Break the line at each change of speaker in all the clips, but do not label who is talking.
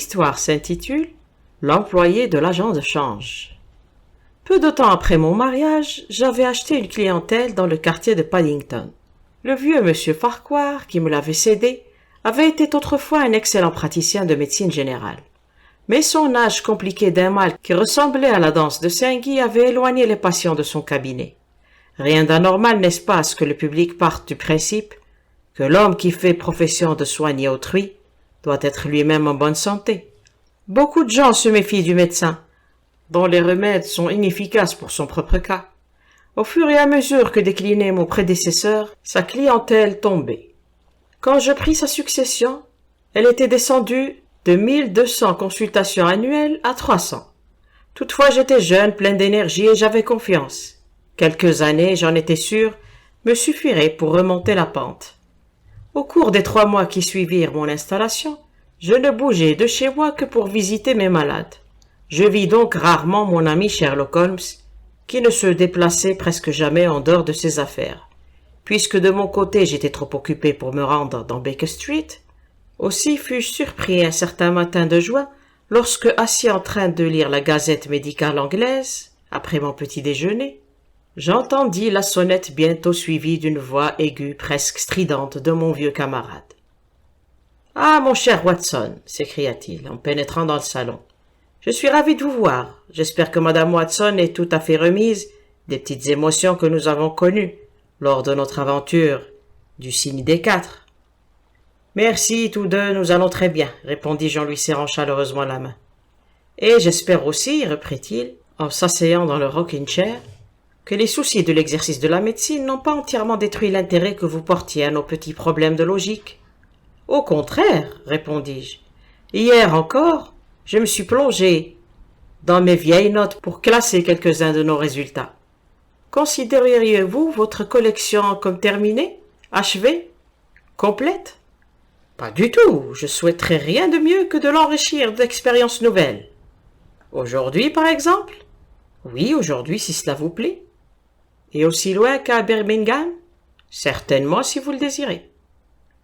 L'histoire s'intitule « L'employé de l'agent de change ». Peu de temps après mon mariage, j'avais acheté une clientèle dans le quartier de Paddington. Le vieux monsieur Farquhar, qui me l'avait cédé, avait été autrefois un excellent praticien de médecine générale. Mais son âge compliqué d'un mal qui ressemblait à la danse de Saint-Guy avait éloigné les patients de son cabinet. Rien d'anormal, n'est-ce pas, à ce que le public parte du principe que l'homme qui fait profession de soigner autrui doit être lui-même en bonne santé. Beaucoup de gens se méfient du médecin, dont les remèdes sont inefficaces pour son propre cas. Au fur et à mesure que déclinait mon prédécesseur, sa clientèle tombait. Quand je pris sa succession, elle était descendue de 1200 consultations annuelles à 300. Toutefois, j'étais jeune, plein d'énergie et j'avais confiance. Quelques années, j'en étais sûr, me suffiraient pour remonter la pente. Au cours des 3 mois qui suivirent mon installation, je ne bougeais de chez moi que pour visiter mes malades. Je vis donc rarement mon ami Sherlock Holmes, qui ne se déplaçait presque jamais en dehors de ses affaires. Puisque de mon côté j'étais trop occupé pour me rendre dans Baker Street, aussi fus-je surpris un certain matin de juin, lorsque, assis en train de lire la Gazette médicale anglaise, après mon petit déjeuner, j'entendis la sonnette bientôt suivie d'une voix aiguë presque stridente de mon vieux camarade. « Ah, mon cher Watson !» s'écria-t-il en pénétrant dans le salon. « Je suis ravi de vous voir. J'espère que Madame Watson est tout à fait remise des petites émotions que nous avons connues lors de notre aventure du cygne des 4. »« Merci, tous deux, nous allons très bien, » répondis-je en lui serrant chaleureusement la main. « Et j'espère aussi, » reprit-il, en s'asseyant dans le rocking chair, « que les soucis de l'exercice de la médecine n'ont pas entièrement détruit l'intérêt que vous portiez à nos petits problèmes de logique. »« Au contraire, » répondis-je. « Hier encore, je me suis plongé dans mes vieilles notes pour classer quelques-uns de nos résultats. Considéreriez-vous votre collection comme terminée, achevée, complète ? Pas du tout, je souhaiterais rien de mieux que de l'enrichir d'expériences nouvelles. Aujourd'hui, par exemple ? Oui, aujourd'hui, si cela vous plaît. Et aussi loin qu'à Birmingham ? Certainement, si vous le désirez.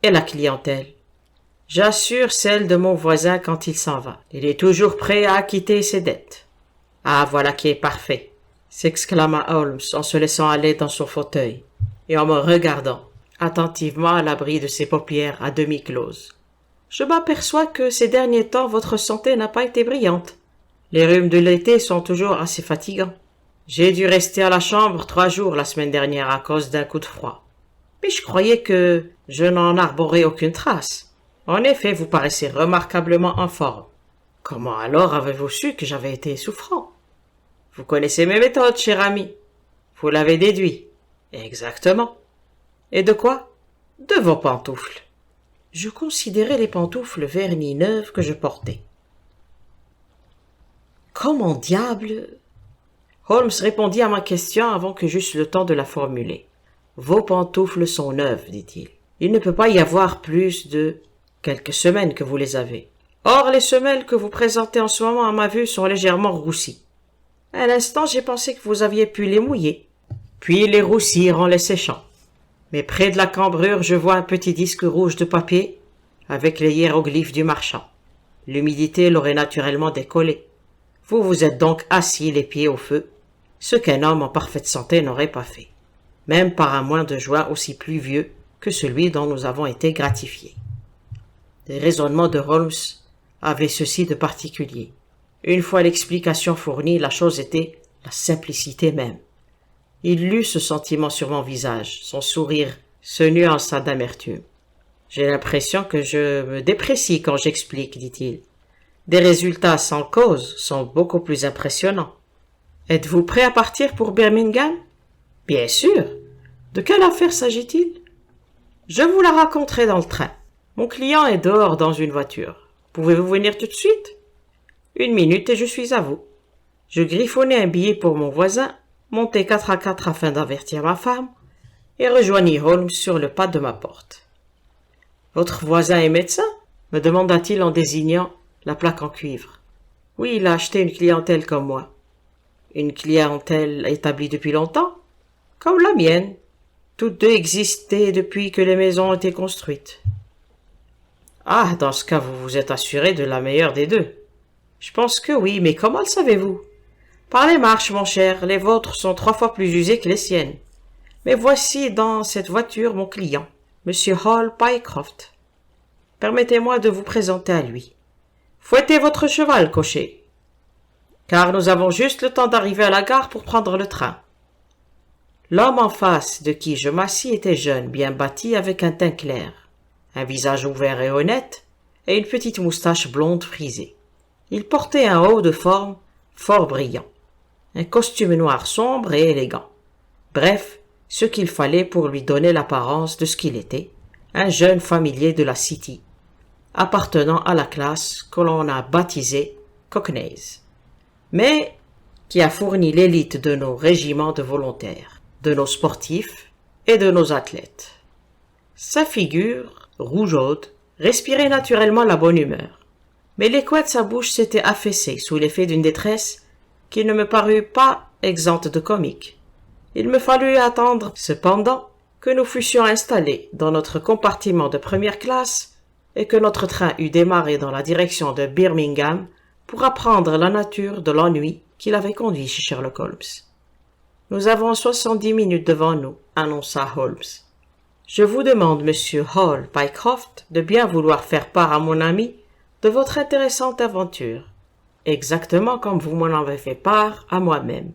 Et la clientèle ? J'assure celle de mon voisin quand il s'en va. Il est toujours prêt à acquitter ses dettes. Ah, voilà qui est parfait, s'exclama Holmes en se laissant aller dans son fauteuil et en me regardant attentivement à l'abri de ses paupières à demi closes. Je m'aperçois que ces derniers temps votre santé n'a pas été brillante. Les rhumes de l'été sont toujours assez fatigants. J'ai dû rester à la chambre 3 jours la semaine dernière à cause d'un coup de froid. Mais je croyais que je n'en arborais aucune trace. En effet, vous paraissez remarquablement en forme. Comment alors avez-vous su que j'avais été souffrant? Vous connaissez mes méthodes, cher ami. Vous l'avez déduit. Exactement. Et de quoi? De vos pantoufles. Je considérais les pantoufles vernis neuves que je portais. Comment diable? Holmes répondit à ma question avant que j'eusse le temps de la formuler. Vos pantoufles sont neuves, dit-il. Il ne peut pas y avoir plus de quelques semaines que vous les avez. Or, les semelles que vous présentez en ce moment à ma vue sont légèrement roussies. À l'instant, j'ai pensé que vous aviez pu les mouiller, puis les roussir en les séchant. Mais près de la cambrure, je vois un petit disque rouge de papier avec les hiéroglyphes du marchand. L'humidité l'aurait naturellement décollé. Vous vous êtes donc assis les pieds au feu, ce qu'un homme en parfaite santé n'aurait pas fait, même par un mois de juin aussi pluvieux que celui dont nous avons été gratifiés. Les raisonnements de Holmes avaient ceci de particulier. Une fois l'explication fournie, la chose était la simplicité même. Il lut ce sentiment sur mon visage, son sourire se nuança d'amertume. « J'ai l'impression que je me déprécie quand j'explique, dit-il. Des résultats sans cause sont beaucoup plus impressionnants. Êtes-vous prêt à partir pour Birmingham? Bien sûr. De quelle affaire s'agit-il? Je vous la raconterai dans le train. Mon client est dehors dans une voiture. Pouvez-vous venir tout de suite? 1 minute et je suis à vous. Je griffonnai un billet pour mon voisin, montai 4x4 afin d'avertir ma femme, et rejoignis Holmes sur le pas de ma porte. Votre voisin est médecin? Me demanda-t-il en désignant la plaque en cuivre. Oui, il a acheté une clientèle comme moi. Une clientèle établie depuis longtemps? Comme la mienne. Toutes deux existaient depuis que les maisons ont été construites. Ah, dans ce cas, vous vous êtes assuré de la meilleure des deux. Je pense que oui, mais comment le savez-vous? Par les marches, mon cher, les vôtres sont 3 fois plus usées que les siennes. Mais voici dans cette voiture mon client, Monsieur Hall Pycroft. Permettez-moi de vous présenter à lui. Fouettez votre cheval, cocher, car nous avons juste le temps d'arriver à la gare pour prendre le train. L'homme en face de qui je m'assis était jeune, bien bâti, avec un teint clair, un visage ouvert et honnête, et une petite moustache blonde frisée. Il portait un haut de forme fort brillant, un costume noir sombre et élégant. Bref, ce qu'il fallait pour lui donner l'apparence de ce qu'il était, un jeune familier de la City, appartenant à la classe que l'on a baptisée Cockneys, mais qui a fourni l'élite de nos régiments de volontaires, de nos sportifs et de nos athlètes. Sa figure, rougeaude, respirait naturellement la bonne humeur, mais les coins de sa bouche s'étaient affaissés sous l'effet d'une détresse qui ne me parut pas exempte de comique. Il me fallut attendre, cependant, que nous fussions installés dans notre compartiment de première classe et que notre train eût démarré dans la direction de Birmingham pour apprendre la nature de l'ennui qui l'avait conduit chez Sherlock Holmes. « Nous avons 70 minutes devant nous, » annonça Holmes. « Je vous demande, monsieur Hall Pycroft, de bien vouloir faire part à mon ami de votre intéressante aventure, exactement comme vous m'en avez fait part à moi-même,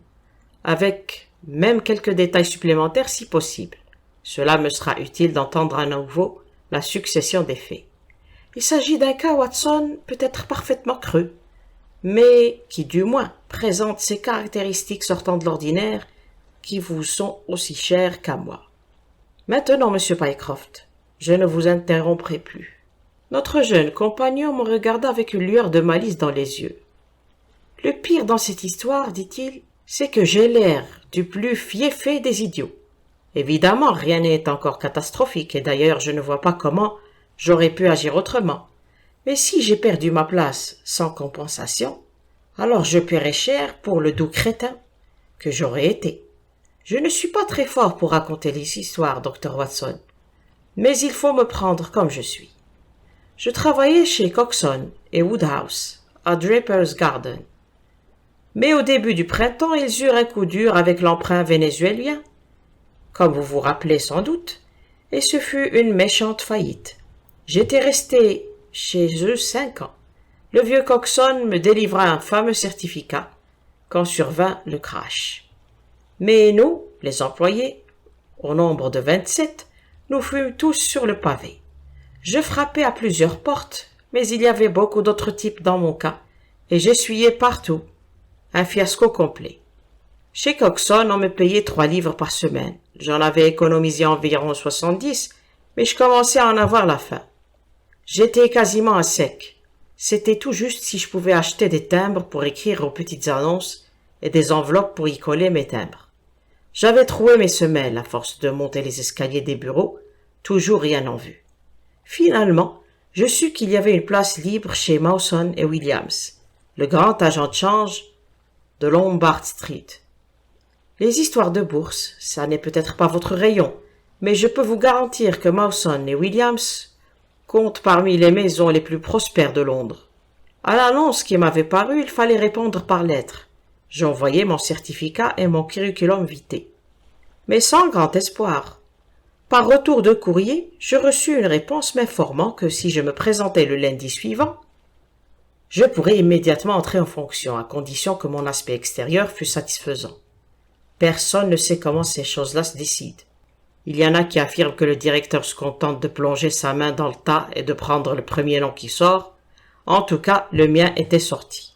avec même quelques détails supplémentaires si possible. Cela me sera utile d'entendre à nouveau la succession des faits. Il s'agit d'un cas, Watson, peut-être parfaitement creux, mais qui du moins présente ces caractéristiques sortant de l'ordinaire qui vous sont aussi chères qu'à moi. Maintenant, monsieur Pycroft, je ne vous interromprai plus. » Notre jeune compagnon me regarda avec une lueur de malice dans les yeux. « Le pire dans cette histoire, dit-il, c'est que j'ai l'air du plus fieffé des idiots. Évidemment, rien n'est encore catastrophique, et d'ailleurs je ne vois pas comment j'aurais pu agir autrement. Mais si j'ai perdu ma place sans compensation, alors je paierai cher pour le doux crétin que j'aurais été. Je ne suis pas très fort pour raconter les histoires, docteur Watson, mais il faut me prendre comme je suis. Je travaillais chez Coxon et Woodhouse, à Draper's Garden. Mais au début du printemps, ils eurent un coup dur avec l'emprunt vénézuélien, comme vous vous rappelez sans doute, et ce fut une méchante faillite. J'étais resté chez eux 5 ans. Le vieux Coxon me délivra un fameux certificat quand survint le crash. Mais nous, les employés, au nombre de 27, nous fûmes tous sur le pavé. Je frappais à plusieurs portes, mais il y avait beaucoup d'autres types dans mon cas, et j'essuyais partout. Un fiasco complet. Chez Coxon, on me payait 3 livres par semaine. J'en avais économisé environ 70, mais je commençais à en avoir la faim. J'étais quasiment à sec. C'était tout juste si je pouvais acheter des timbres pour écrire aux petites annonces et des enveloppes pour y coller mes timbres. J'avais troué mes semelles à force de monter les escaliers des bureaux, toujours rien en vue. Finalement, je sus qu'il y avait une place libre chez Mawson et Williams, le grand agent de change de Lombard Street. Les histoires de bourse, ça n'est peut-être pas votre rayon, mais je peux vous garantir que Mawson et Williams comptent parmi les maisons les plus prospères de Londres. À l'annonce qui m'avait paru, il fallait répondre par lettre. J'envoyai mon certificat et mon curriculum vitae, mais sans grand espoir. Par retour de courrier, je reçus une réponse m'informant que si je me présentais le lundi suivant, je pourrais immédiatement entrer en fonction, à condition que mon aspect extérieur fût satisfaisant. Personne ne sait comment ces choses-là se décident. Il y en a qui affirment que le directeur se contente de plonger sa main dans le tas et de prendre le premier nom qui sort. En tout cas, le mien était sorti.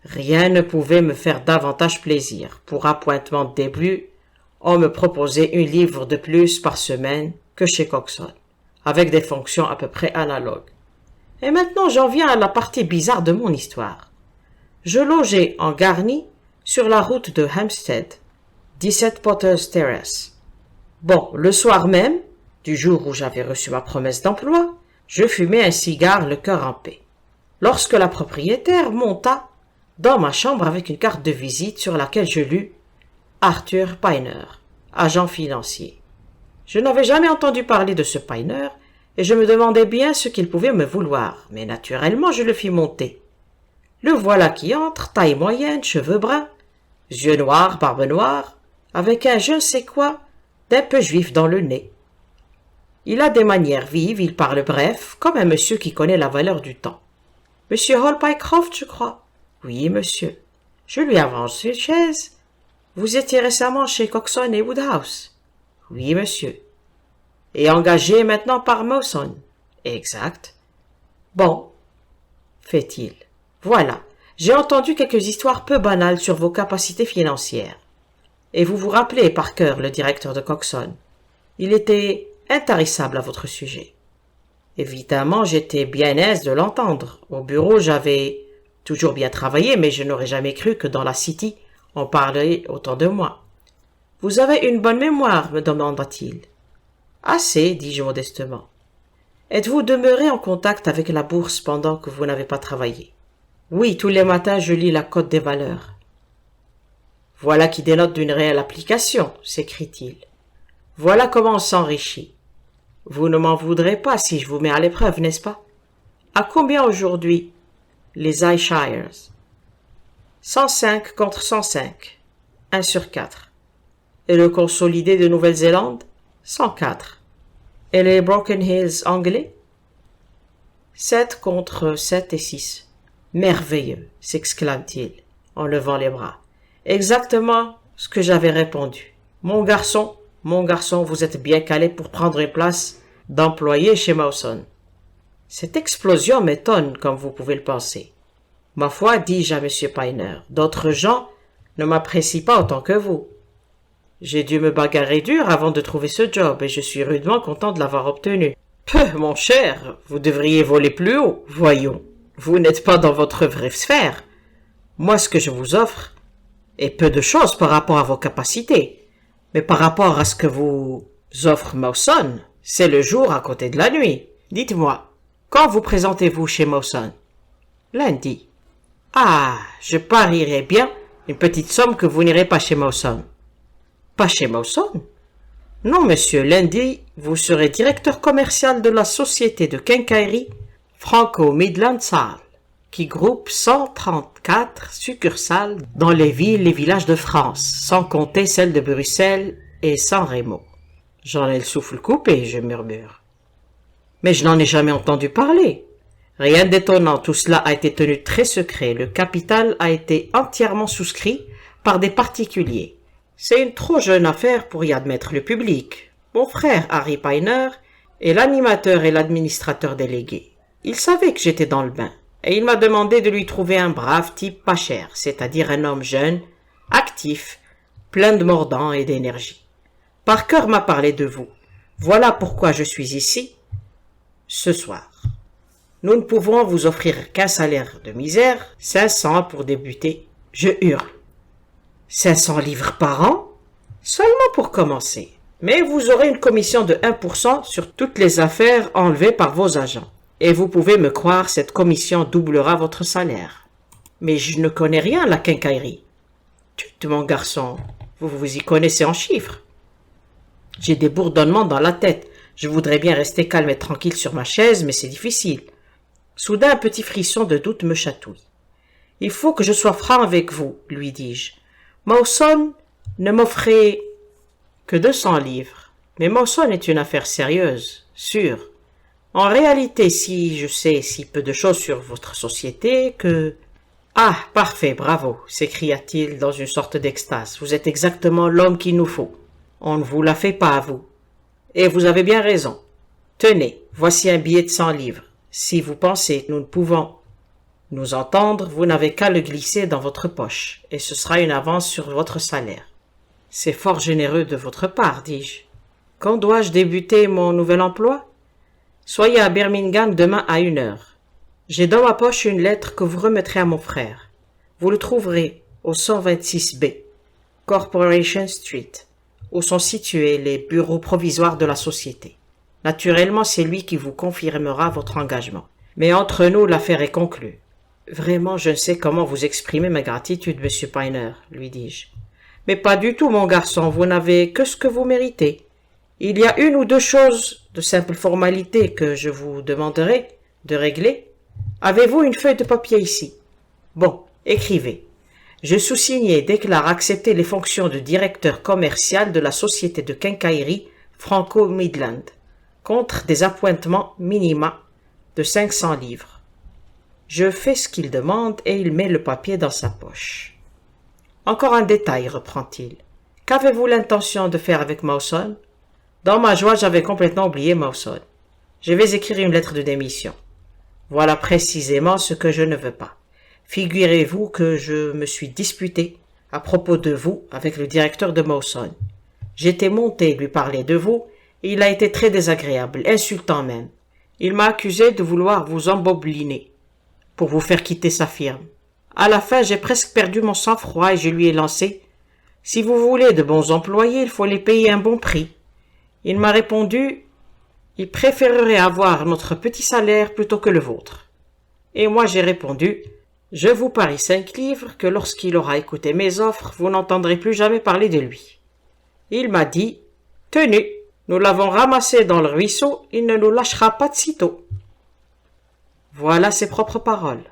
Rien ne pouvait me faire davantage plaisir. Pour appointement de début, on me proposait 1 livre de plus par semaine que chez Coxon, avec des fonctions à peu près analogues. Et maintenant j'en viens à la partie bizarre de mon histoire. Je logeais en garni sur la route de Hampstead, 17 Potter's Terrace. Bon, le soir même, du jour où j'avais reçu ma promesse d'emploi, je fumais un cigare le cœur en paix, lorsque la propriétaire monta dans ma chambre avec une carte de visite sur laquelle je lus « Arthur Piner, agent financier ». Je n'avais jamais entendu parler de ce Piner, et je me demandais bien ce qu'il pouvait me vouloir, mais naturellement je le fis monter. Le voilà qui entre, taille moyenne, cheveux bruns, yeux noirs, barbe noire, avec un je ne sais quoi d'un peu juif dans le nez. Il a des manières vives, il parle bref, comme un monsieur qui connaît la valeur du temps. « Monsieur Hall Pycroft, je crois. »« Oui, monsieur. » Je lui avance une chaise. « Vous étiez récemment chez Coxon et Woodhouse. »« Oui, monsieur. »« Et engagé maintenant par Mawson. »« Exact. »« Bon, fait-il. Voilà, j'ai entendu quelques histoires peu banales sur vos capacités financières. Et vous vous rappelez par cœur le directeur de Coxon. Il était intarissable à votre sujet. Évidemment, j'étais bien aise de l'entendre. Au bureau, j'avais toujours bien travaillé, mais je n'aurais jamais cru que dans la City, on parlait autant de moi. « Vous avez une bonne mémoire, me demanda-t-il. « Assez, dis-je modestement. « Êtes-vous demeuré en contact avec la bourse pendant que vous n'avez pas travaillé? »« Oui, tous les matins, je lis la cote des valeurs. »« Voilà qui dénote d'une réelle application, s'écrie-t-il. Voilà comment on s'enrichit. Vous ne m'en voudrez pas si je vous mets à l'épreuve, n'est-ce pas? À combien aujourd'hui les iShares? 105 contre 105, 1 sur 4. Et le consolidé de Nouvelle-Zélande? 104. Et les Broken Hills anglais? 7 contre 7 et 6. Merveilleux, s'exclame-t-il, en levant les bras. Exactement ce que j'avais répondu. Mon garçon, vous êtes bien calé pour prendre une place d'employé chez Mawson. Cette explosion m'étonne, comme vous pouvez le penser. Ma foi, dis-je à M. Piner, d'autres gens ne m'apprécient pas autant que vous. J'ai dû me bagarrer dur avant de trouver ce job, et je suis rudement content de l'avoir obtenu. Peu, mon cher, vous devriez voler plus haut, voyons. Vous n'êtes pas dans votre vraie sphère. Moi, ce que je vous offre est peu de choses par rapport à vos capacités. Mais par rapport à ce que vous offre Mawson, c'est le jour à côté de la nuit. Dites-moi, quand vous présentez-vous chez Mawson? Lundi. Ah, je parierais bien une petite somme que vous n'irez pas chez Mawson. Pas chez Mawson? Non, monsieur, lundi, vous serez directeur commercial de la société de quincaillerie Franco-Midland Salle, qui groupe 134 succursales dans les villes et villages de France, sans compter celles de Bruxelles et San Remo. J'en ai le souffle coupé, je murmure. Mais je n'en ai jamais entendu parler. Rien d'étonnant, tout cela a été tenu très secret. Le capital a été entièrement souscrit par des particuliers. C'est une trop jeune affaire pour y admettre le public. Mon frère Harry Piner est l'animateur et l'administrateur délégué. Il savait que j'étais dans le bain, et il m'a demandé de lui trouver un brave type pas cher, c'est-à-dire un homme jeune, actif, plein de mordant et d'énergie. Parker m'a parlé de vous. Voilà pourquoi je suis ici ce soir. Nous ne pouvons vous offrir qu'un salaire de misère, 500 pour débuter. Je hurle. 500 livres par an? Seulement pour commencer. Mais vous aurez une commission de 1% sur toutes les affaires enlevées par vos agents. Et vous pouvez me croire, cette commission doublera votre salaire. Mais je ne connais rien à la quincaillerie. Tut, mon garçon, vous y connaissez en chiffres. J'ai des bourdonnements dans la tête. Je voudrais bien rester calme et tranquille sur ma chaise, mais c'est difficile. Soudain, un petit frisson de doute me chatouille. « Il faut que je sois franc avec vous, lui dis-je. Mawson ne m'offrait que 200 livres. Mais Mawson est une affaire sérieuse, sûre. En réalité, si je sais si peu de choses sur votre société que... »« Ah, parfait, bravo, s'écria-t-il dans une sorte d'extase. Vous êtes exactement l'homme qu'il nous faut. On ne vous la fait pas à vous. Et vous avez bien raison. Tenez, voici un billet de 100 livres. Si vous pensez que nous ne pouvons nous entendre, vous n'avez qu'à le glisser dans votre poche, et ce sera une avance sur votre salaire. C'est fort généreux de votre part, dis-je. Quand dois-je débuter mon nouvel emploi? Soyez à Birmingham demain à 1h. J'ai dans ma poche une lettre que vous remettrez à mon frère. Vous le trouverez au 126B, Corporation Street, où sont situés les bureaux provisoires de la société. Naturellement, c'est lui qui vous confirmera votre engagement. Mais entre nous, l'affaire est conclue. Vraiment, je ne sais comment vous exprimer ma gratitude, monsieur Piner, lui dis-je. Mais pas du tout, mon garçon, vous n'avez que ce que vous méritez. Il y a une ou deux choses de simple formalité que je vous demanderai de régler. Avez-vous une feuille de papier ici? Bon, écrivez. Je sous-signe et déclare accepter les fonctions de directeur commercial de la société de quincaillerie Franco-Midland, contre des appointements minima de 500 livres. Je fais ce qu'il demande et il met le papier dans sa poche. Encore un détail, reprend-il. Qu'avez-vous l'intention de faire avec Mawson? Dans ma joie, j'avais complètement oublié Mawson. Je vais écrire une lettre de démission. Voilà précisément ce que je ne veux pas. Figurez-vous que je me suis disputé à propos de vous avec le directeur de Mawson. J'étais monté lui parler de vous et il a été très désagréable, insultant même. Il m'a accusé de vouloir vous embobliner pour vous faire quitter sa firme. À la fin, j'ai presque perdu mon sang-froid et je lui ai lancé « Si vous voulez de bons employés, il faut les payer un bon prix. » Il m'a répondu « Il préférerait avoir notre petit salaire plutôt que le vôtre. » Et moi j'ai répondu « Je vous parie 5 livres que lorsqu'il aura écouté mes offres, vous n'entendrez plus jamais parler de lui. » Il m'a dit « Tenu, nous l'avons ramassé dans le ruisseau, il ne nous lâchera pas de sitôt. » Voilà ses propres paroles.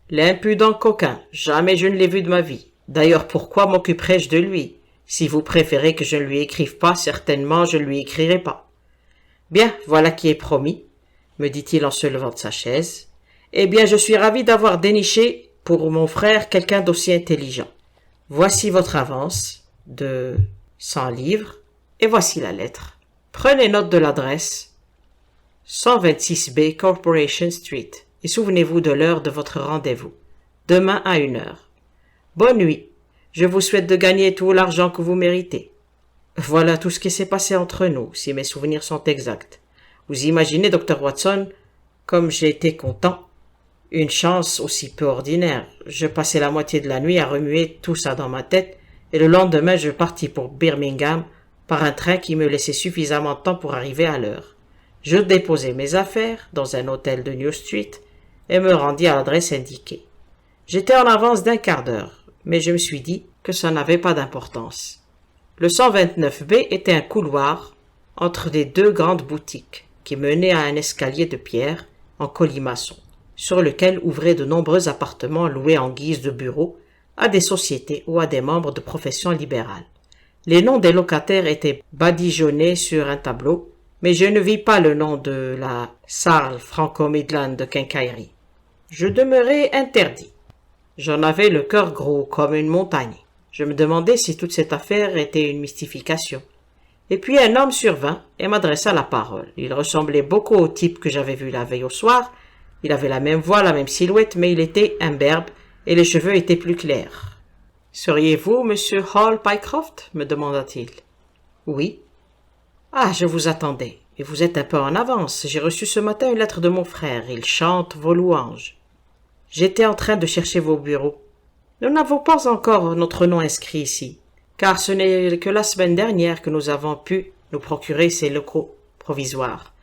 L'impudent coquin, jamais je ne l'ai vu de ma vie. D'ailleurs, pourquoi m'occuperais-je de lui? Si vous préférez que je ne lui écrive pas, certainement je ne lui écrirai pas. Bien, voilà qui est promis, me dit-il en se levant de sa chaise. Eh bien, je suis ravi d'avoir déniché pour mon frère quelqu'un d'aussi intelligent. Voici votre avance de 100 livres et voici la lettre. Prenez note de l'adresse 126B Corporation Street et souvenez-vous de l'heure de votre rendez-vous. Demain à 1h. Bonne nuit. Je vous souhaite de gagner tout l'argent que vous méritez. Voilà tout ce qui s'est passé entre nous, si mes souvenirs sont exacts. Vous imaginez, Dr. Watson, comme j'ai été content. Une chance aussi peu ordinaire. Je passais la moitié de la nuit à remuer tout ça dans ma tête, et le lendemain je partis pour Birmingham par un train qui me laissait suffisamment de temps pour arriver à l'heure. Je déposai mes affaires dans un hôtel de New Street et me rendis à l'adresse indiquée. J'étais en avance d'1 quart d'heure, mais je me suis dit que ça n'avait pas d'importance. Le 129B était un couloir entre les 2 grandes boutiques qui menaient à un escalier de pierre en colimaçon, sur lequel ouvraient de nombreux appartements loués en guise de bureaux à des sociétés ou à des membres de professions libérales. Les noms des locataires étaient badigeonnés sur un tableau, mais je ne vis pas le nom de la salle Franco-Midland de quincaillerie. Je demeurai interdit. J'en avais le cœur gros comme une montagne. Je me demandais si toute cette affaire était une mystification. Et puis un homme survint et m'adressa la parole. Il ressemblait beaucoup au type que j'avais vu la veille au soir. Il avait la même voix, la même silhouette, mais il était imberbe et les cheveux étaient plus clairs. « Seriez-vous Monsieur Hall Pycroft » me demanda-t-il. « Oui. »« Ah, je vous attendais. Et vous êtes un peu en avance. J'ai reçu ce matin une lettre de mon frère. Il chante vos louanges. J'étais en train de chercher vos bureaux. Nous n'avons pas encore notre nom inscrit ici, car ce n'est que la semaine dernière que nous avons pu nous procurer ces locaux provisoires.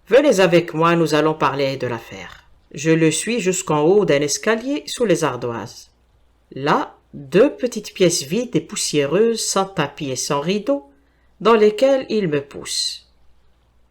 Venez avec moi, nous allons parler de l'affaire. Je le suis jusqu'en haut d'un escalier sous les ardoises. Là, 2 petites pièces vides et poussiéreuses, sans tapis et sans rideaux, dans lesquelles il me pousse.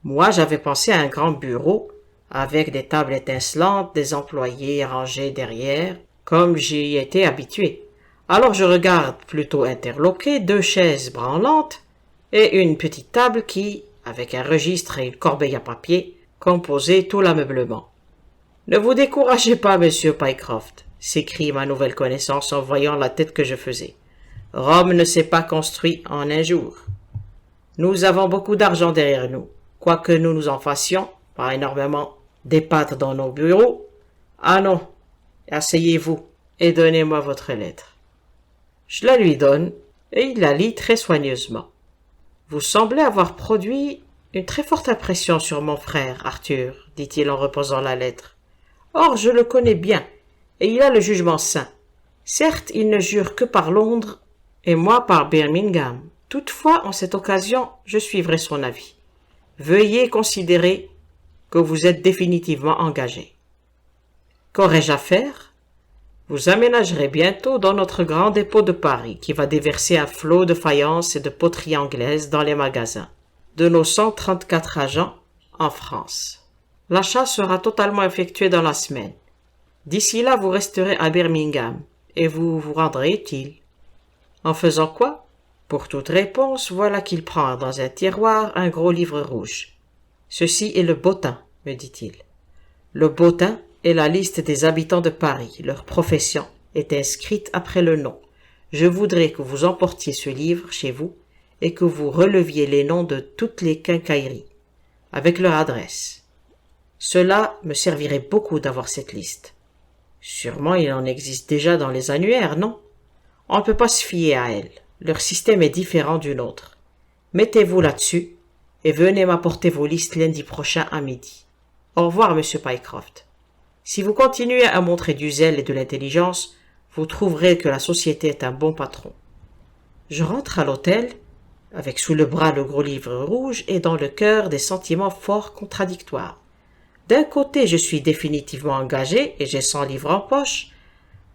Moi, j'avais pensé à un grand bureau, avec des tables étincelantes, des employés rangés derrière, comme j'y étais habitué. Alors je regarde plutôt interloqué 2 chaises branlantes et une petite table qui, avec un registre et une corbeille à papier, composait tout l'ameublement. « Ne vous découragez pas, monsieur Pycroft » s'écrie ma nouvelle connaissance en voyant la tête que je faisais. « Rome ne s'est pas construit en un jour. Nous avons beaucoup d'argent derrière nous, quoique nous nous en fassions, pas énormément, des pattes dans nos bureaux. Ah non, asseyez-vous et donnez-moi votre lettre. » Je la lui donne et il la lit très soigneusement. « Vous semblez avoir produit une très forte impression sur mon frère, Arthur, dit-il en reposant la lettre. Or, je le connais bien, et il a le jugement sain. Certes, il ne jure que par Londres, et moi par Birmingham. Toutefois, en cette occasion, je suivrai son avis. Veuillez considérer que vous êtes définitivement engagé. Qu'aurais-je à faire? Vous aménagerez bientôt dans notre grand dépôt de Paris, qui va déverser un flot de faïences et de poteries anglaises dans les magasins. de nos 134 agents en France. L'achat sera totalement effectué dans la semaine. D'ici là, vous resterez à Birmingham et vous vous rendrez utile. En faisant quoi? Pour toute réponse, voilà qu'il prend dans un tiroir un gros livre rouge. Ceci est le bottin, me dit-il. Le bottin est la liste des habitants de Paris. Leur profession est inscrite après le nom. Je voudrais que vous emportiez ce livre chez vous et que vous releviez les noms de toutes les quincailleries, avec leur adresse. Cela me servirait beaucoup d'avoir cette liste. Sûrement il en existe déjà dans les annuaires, non? On ne peut pas se fier à elles. Leur système est différent du nôtre. Mettez-vous là-dessus et venez m'apporter vos listes lundi prochain à midi. Au revoir, monsieur Pycroft. Si vous continuez à montrer du zèle et de l'intelligence, vous trouverez que la société est un bon patron. Je rentre à l'hôtel, avec sous le bras le gros livre rouge et dans le cœur des sentiments fort contradictoires. D'un côté, je suis définitivement engagé et j'ai 100 livres en poche.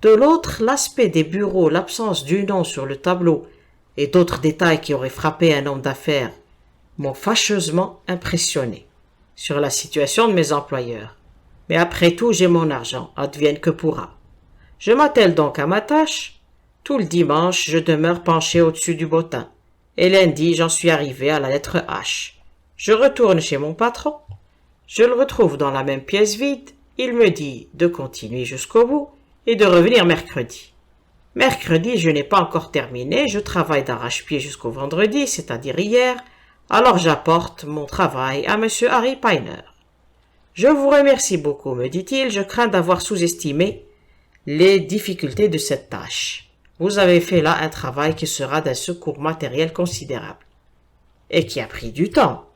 De l'autre, l'aspect des bureaux, l'absence du nom sur le tableau et d'autres détails qui auraient frappé un homme d'affaires m'ont fâcheusement impressionné sur la situation de mes employeurs. Mais après tout, j'ai mon argent, advienne que pourra. Je m'attelle donc à ma tâche. Tout le dimanche, je demeure penché au-dessus du bottin. Et lundi, j'en suis arrivé à la lettre H. Je retourne chez mon patron. Je le retrouve dans la même pièce vide. Il me dit de continuer jusqu'au bout et de revenir mercredi. Mercredi, je n'ai pas encore terminé. Je travaille d'arrache-pied jusqu'au vendredi, c'est-à-dire hier. Alors j'apporte mon travail à monsieur Harry Piner. Je vous remercie beaucoup, me dit-il. Je crains d'avoir sous-estimé les difficultés de cette tâche. Vous avez fait là un travail qui sera d'un secours matériel considérable. Et qui a pris du temps.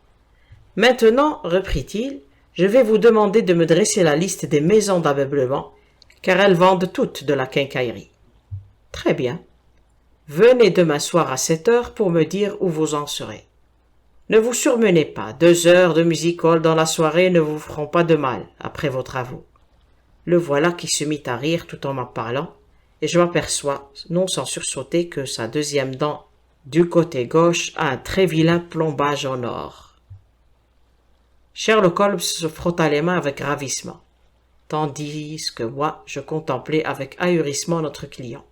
Maintenant, reprit-il, je vais vous demander de me dresser la liste des maisons d'ameublement, car elles vendent toutes de la quincaillerie. Très bien. Venez demain soir à 7 heures pour me dire où vous en serez. Ne vous surmenez pas, 2 heures de music-hall dans la soirée ne vous feront pas de mal après vos travaux. Le voilà qui se mit à rire tout en m'en parlant, et je m'aperçois, non sans sursauter, que sa deuxième dent du côté gauche a un très vilain plombage en or. Sherlock Holmes se frotta les mains avec ravissement, tandis que moi je contemplais avec ahurissement notre client.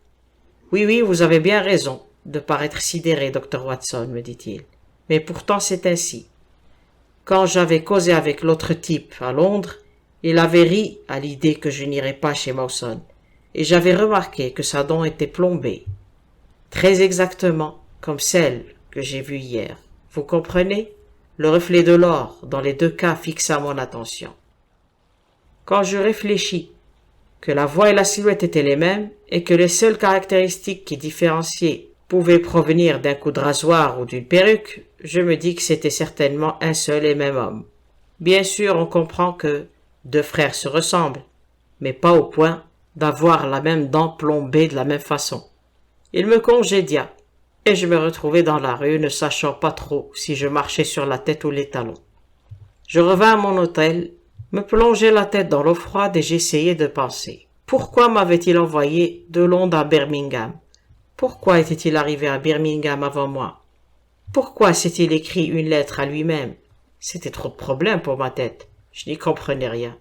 Oui, vous avez bien raison de paraître sidéré, docteur Watson, me dit-il. Mais pourtant c'est ainsi. Quand j'avais causé avec l'autre type à Londres, il avait ri à l'idée que je n'irais pas chez Mawson, et j'avais remarqué que sa dent était plombée, très exactement comme celle que j'ai vue hier. Vous comprenez? Le reflet de l'or dans les deux cas fixa mon attention. Quand je réfléchis que la voix et la silhouette étaient les mêmes, et que les seules caractéristiques qui différenciaient pouvaient provenir d'un coup de rasoir ou d'une perruque, je me dis que c'était certainement un seul et même homme. Bien sûr, on comprend que deux frères se ressemblent, mais pas au point d'avoir la même dent plombée de la même façon. Il me congédia, et je me retrouvai dans la rue, ne sachant pas trop si je marchais sur la tête ou les talons. Je revins à mon hôtel, me plongeai la tête dans l'eau froide et j'essayai de penser. Pourquoi m'avait-il envoyé de Londres à Birmingham? Pourquoi était-il arrivé à Birmingham avant moi? Pourquoi s'est-il écrit une lettre à lui-même? C'était trop de problèmes pour ma tête. Je n'y comprenais rien.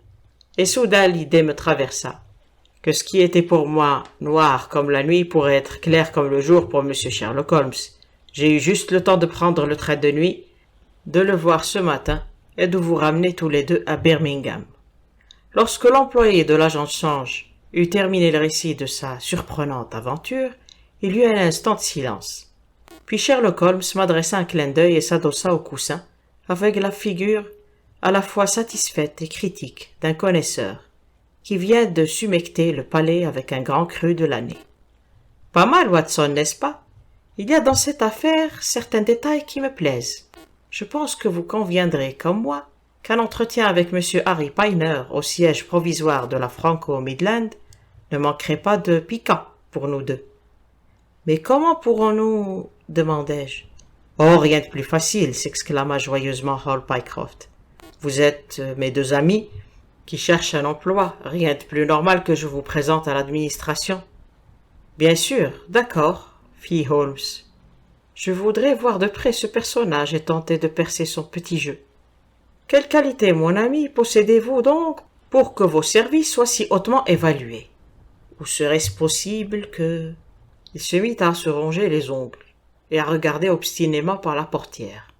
Et soudain l'idée me traversa, que ce qui était pour moi noir comme la nuit pourrait être clair comme le jour pour monsieur Sherlock Holmes. J'ai eu juste le temps de prendre le train de nuit, de le voir ce matin et de vous ramener tous les deux à Birmingham. Lorsque l'employé de l'agent de change eut terminé le récit de sa surprenante aventure, il y eut un instant de silence. Puis Sherlock Holmes m'adressa un clin d'œil et s'adossa au coussin, avec la figure à la fois satisfaite et critique d'un connaisseur qui vient de s'humecter le palais avec un grand cru de l'année. « Pas mal, Watson, n'est-ce pas? Il y a dans cette affaire certains détails qui me plaisent. Je pense que vous conviendrez, comme moi, qu'un entretien avec M. Harry Piner au siège provisoire de la Franco-Midland ne manquerait pas de piquant pour nous deux. »« Mais comment pourrons-nous... » demandai-je. « Oh, rien de plus facile, » s'exclama joyeusement Hall Pycroft. « Vous êtes mes deux amis qui cherchent un emploi. Rien de plus normal que je vous présente à l'administration. »« Bien sûr, d'accord, fit Holmes. Je voudrais voir de près ce personnage et tenter de percer son petit jeu. Quelle qualité, mon ami, possédez-vous donc pour que vos services soient si hautement évalués? Ou serait-ce possible que... Il se mit à se ronger les ongles et à regarder obstinément par la portière.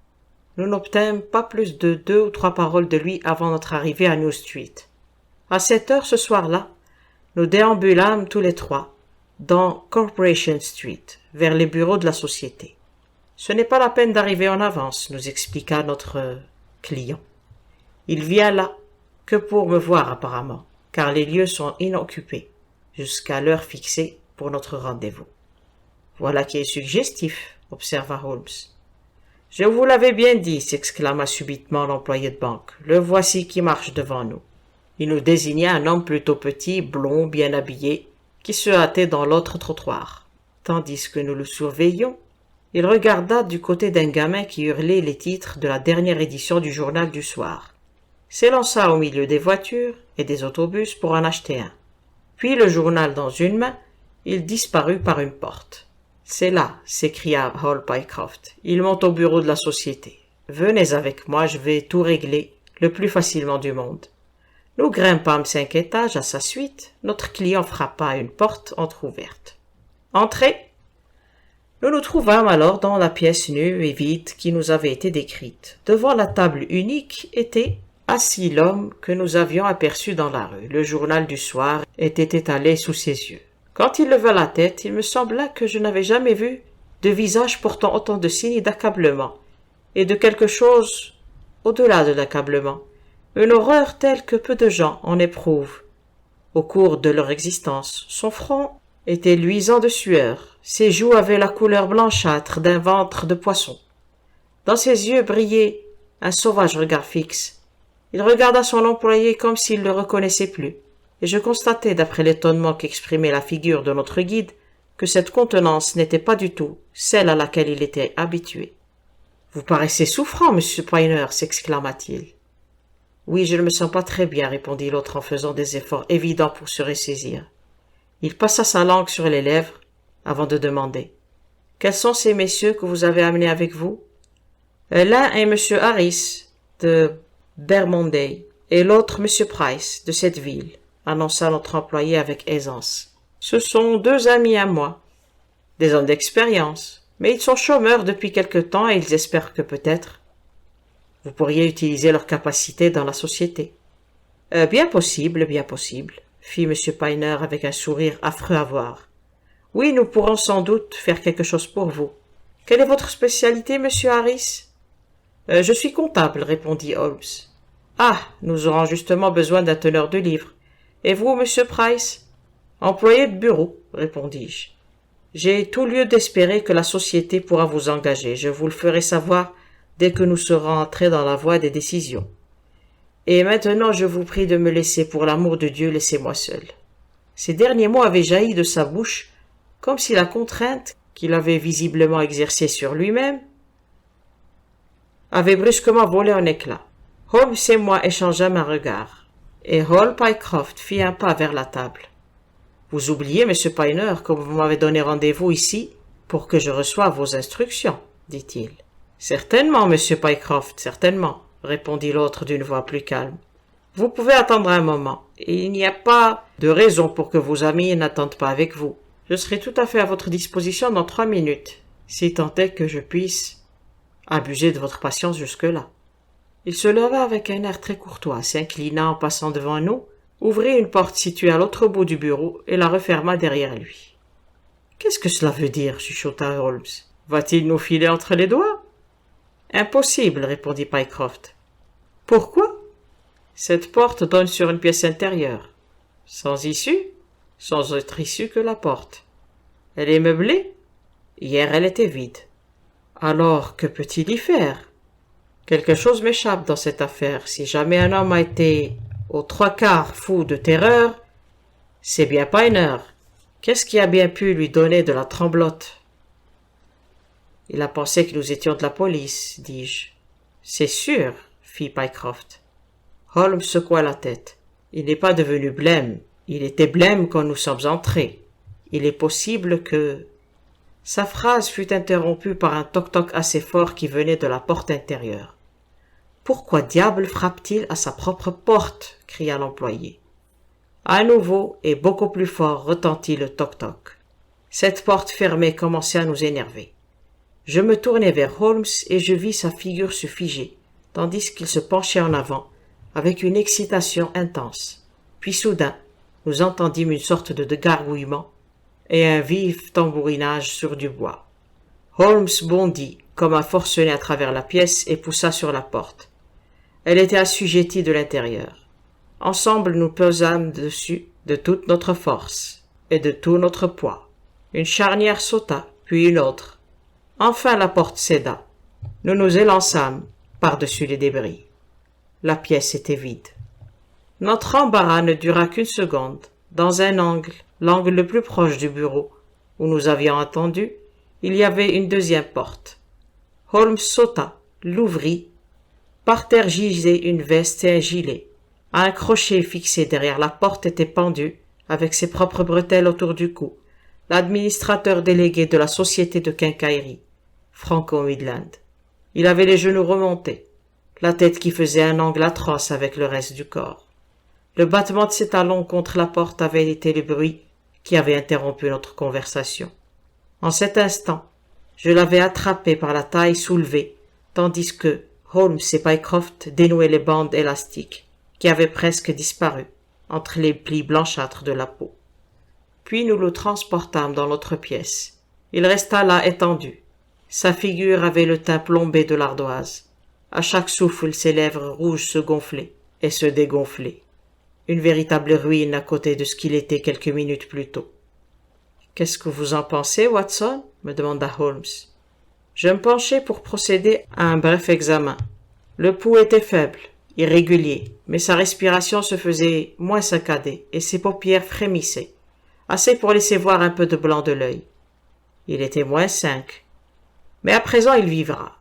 Nous n'obtînmes pas plus de 2 ou 3 paroles de lui avant notre arrivée à New Street. À 7 heures ce soir-là, nous déambulâmes tous les trois dans Corporation Street, vers les bureaux de la société. Ce n'est pas la peine d'arriver en avance, nous expliqua notre client. Il vient là que pour me voir apparemment, car les lieux sont inoccupés jusqu'à l'heure fixée pour notre rendez-vous. Voilà qui est suggestif, observa Holmes. Je vous l'avais bien dit, s'exclama subitement l'employé de banque. Le voici qui marche devant nous. Il nous désigna un homme plutôt petit, blond, bien habillé, qui se hâtait dans l'autre trottoir. Tandis que nous le surveillions, il regarda du côté d'un gamin qui hurlait les titres de la dernière édition du journal du soir, s'élança au milieu des voitures et des autobus pour en acheter un. Puis le journal dans une main, il disparut par une porte. « C'est là !» s'écria Hall Pycroft. « Il monte au bureau de la société. Venez avec moi, je vais tout régler le plus facilement du monde. » Nous grimpâmes 5 étages à sa suite. Notre client frappa à une porte entr'ouverte. « Entrez !» Nous nous trouvâmes alors dans la pièce nue et vide qui nous avait été décrite. Devant la table unique était assis l'homme que nous avions aperçu dans la rue. Le journal du soir était étalé sous ses yeux. Quand il leva la tête, il me sembla que je n'avais jamais vu de visage portant autant de signes d'accablement, et de quelque chose au-delà de l'accablement, une horreur telle que peu de gens en éprouvent au cours de leur existence. Son front était luisant de sueur, ses joues avaient la couleur blanchâtre d'un ventre de poisson. Dans ses yeux brillait un sauvage regard fixe. Il regarda son employé comme s'il ne le reconnaissait plus, et je constatai, d'après l'étonnement qu'exprimait la figure de notre guide, que cette contenance n'était pas du tout celle à laquelle il était habitué. « Vous paraissez souffrant, monsieur Piner, s'exclama-t-il. « Oui, je ne me sens pas très bien, répondit l'autre en faisant des efforts évidents pour se ressaisir. Il passa sa langue sur les lèvres avant de demander. « Quels sont ces messieurs que vous avez amenés avec vous? »« L'un est monsieur Harris, de Bermondsey, et l'autre monsieur Price, de cette ville, annonça notre employé avec aisance. Ce sont 2 amis à moi, des hommes d'expérience, mais ils sont chômeurs depuis quelque temps et ils espèrent que peut-être vous pourriez utiliser leurs capacités dans la société. Bien possible, fit M. Piner avec un sourire affreux à voir. Oui, nous pourrons sans doute faire quelque chose pour vous. Quelle est votre spécialité, monsieur Harris? Je suis comptable, répondit Holmes. Ah, nous aurons justement besoin d'un teneur de livres. Et vous, monsieur Price? Employé de bureau, répondis-je. J'ai tout lieu d'espérer que la société pourra vous engager. Je vous le ferai savoir dès que nous serons entrés dans la voie des décisions. Et maintenant, je vous prie de me laisser, pour l'amour de Dieu, laissez-moi seul. Ces derniers mots avaient jailli de sa bouche, comme si la contrainte qu'il avait visiblement exercée sur lui-même avait brusquement volé en éclats. Holmes et moi échangeâmes un regard, et Hall Pycroft fit un pas vers la table. « Vous oubliez, monsieur Piner, que vous m'avez donné rendez-vous ici pour que je reçoive vos instructions, dit-il. « Certainement, monsieur Pycroft, certainement, répondit l'autre d'une voix plus calme. Vous pouvez attendre un moment, et il n'y a pas de raison pour que vos amis n'attendent pas avec vous. Je serai tout à fait à votre disposition dans 3 minutes, si tant est que je puisse abuser de votre patience jusque-là. » Il se leva avec un air très courtois, s'inclina en passant devant nous, ouvrit une porte située à l'autre bout du bureau et la referma derrière lui. « Qu'est-ce que cela veut dire ?» chuchota Holmes. « Va-t-il nous filer entre les doigts ?»« Impossible, » répondit Pycroft. « Pourquoi ?»« Cette porte donne sur une pièce intérieure. »« Sans issue ?»« Sans autre issue que la porte. »« Elle est meublée ?»« Hier, elle était vide. »« Alors, que peut-il y faire ?» Quelque chose m'échappe dans cette affaire. Si jamais un homme a été aux 3/4 fou de terreur, c'est bien Piner. Qu'est-ce qui a bien pu lui donner de la tremblote? Il a pensé que nous étions de la police, dis-je. C'est sûr, fit Pycroft. Holmes secoua la tête. Il n'est pas devenu blême. Il était blême quand nous sommes entrés. Il est possible que... Sa phrase fut interrompue par un toc-toc assez fort qui venait de la porte intérieure. « Pourquoi diable frappe-t-il à sa propre porte » cria l'employé. À nouveau et beaucoup plus fort retentit le toc-toc. Cette porte fermée commençait à nous énerver. Je me tournai vers Holmes et je vis sa figure se figer, tandis qu'il se penchait en avant, avec une excitation intense. Puis soudain, nous entendîmes une sorte de gargouillement et un vif tambourinage sur du bois. Holmes bondit, comme un forcené à travers la pièce et poussa sur la porte. Elle était assujettie de l'intérieur. Ensemble, nous pesâmes dessus de toute notre force et de tout notre poids. Une charnière sauta, puis une autre. Enfin la porte céda. Nous nous élançâmes par-dessus les débris. La pièce était vide. Notre embarras ne dura qu'une seconde. Dans un angle, l'angle le plus proche du bureau, où nous avions attendu, il y avait une deuxième porte. Holmes sauta, l'ouvrit. Par terre gisait une veste et un gilet. Un crochet fixé derrière la porte était pendu, avec ses propres bretelles autour du cou, l'administrateur délégué de la société de quincaillerie, Franco Midland. Il avait les genoux remontés, la tête qui faisait un angle atroce avec le reste du corps. Le battement de ses talons contre la porte avait été le bruit qui avait interrompu notre conversation. En cet instant, je l'avais attrapé par la taille soulevée, tandis que Holmes et Pycroft dénouaient les bandes élastiques, qui avaient presque disparu entre les plis blanchâtres de la peau. Puis nous le transportâmes dans l'autre pièce. Il resta là étendu. Sa figure avait le teint plombé de l'ardoise. À chaque souffle, ses lèvres rouges se gonflaient et se dégonflaient. Une véritable ruine à côté de ce qu'il était quelques minutes plus tôt. « Qu'est-ce que vous en pensez, Watson ?» me demanda Holmes. Je me penchai pour procéder à un bref examen. Le pouls était faible, irrégulier, mais sa respiration se faisait moins saccadée et ses paupières frémissaient, assez pour laisser voir un peu de blanc de l'œil. Il était -5. Mais à présent il vivra.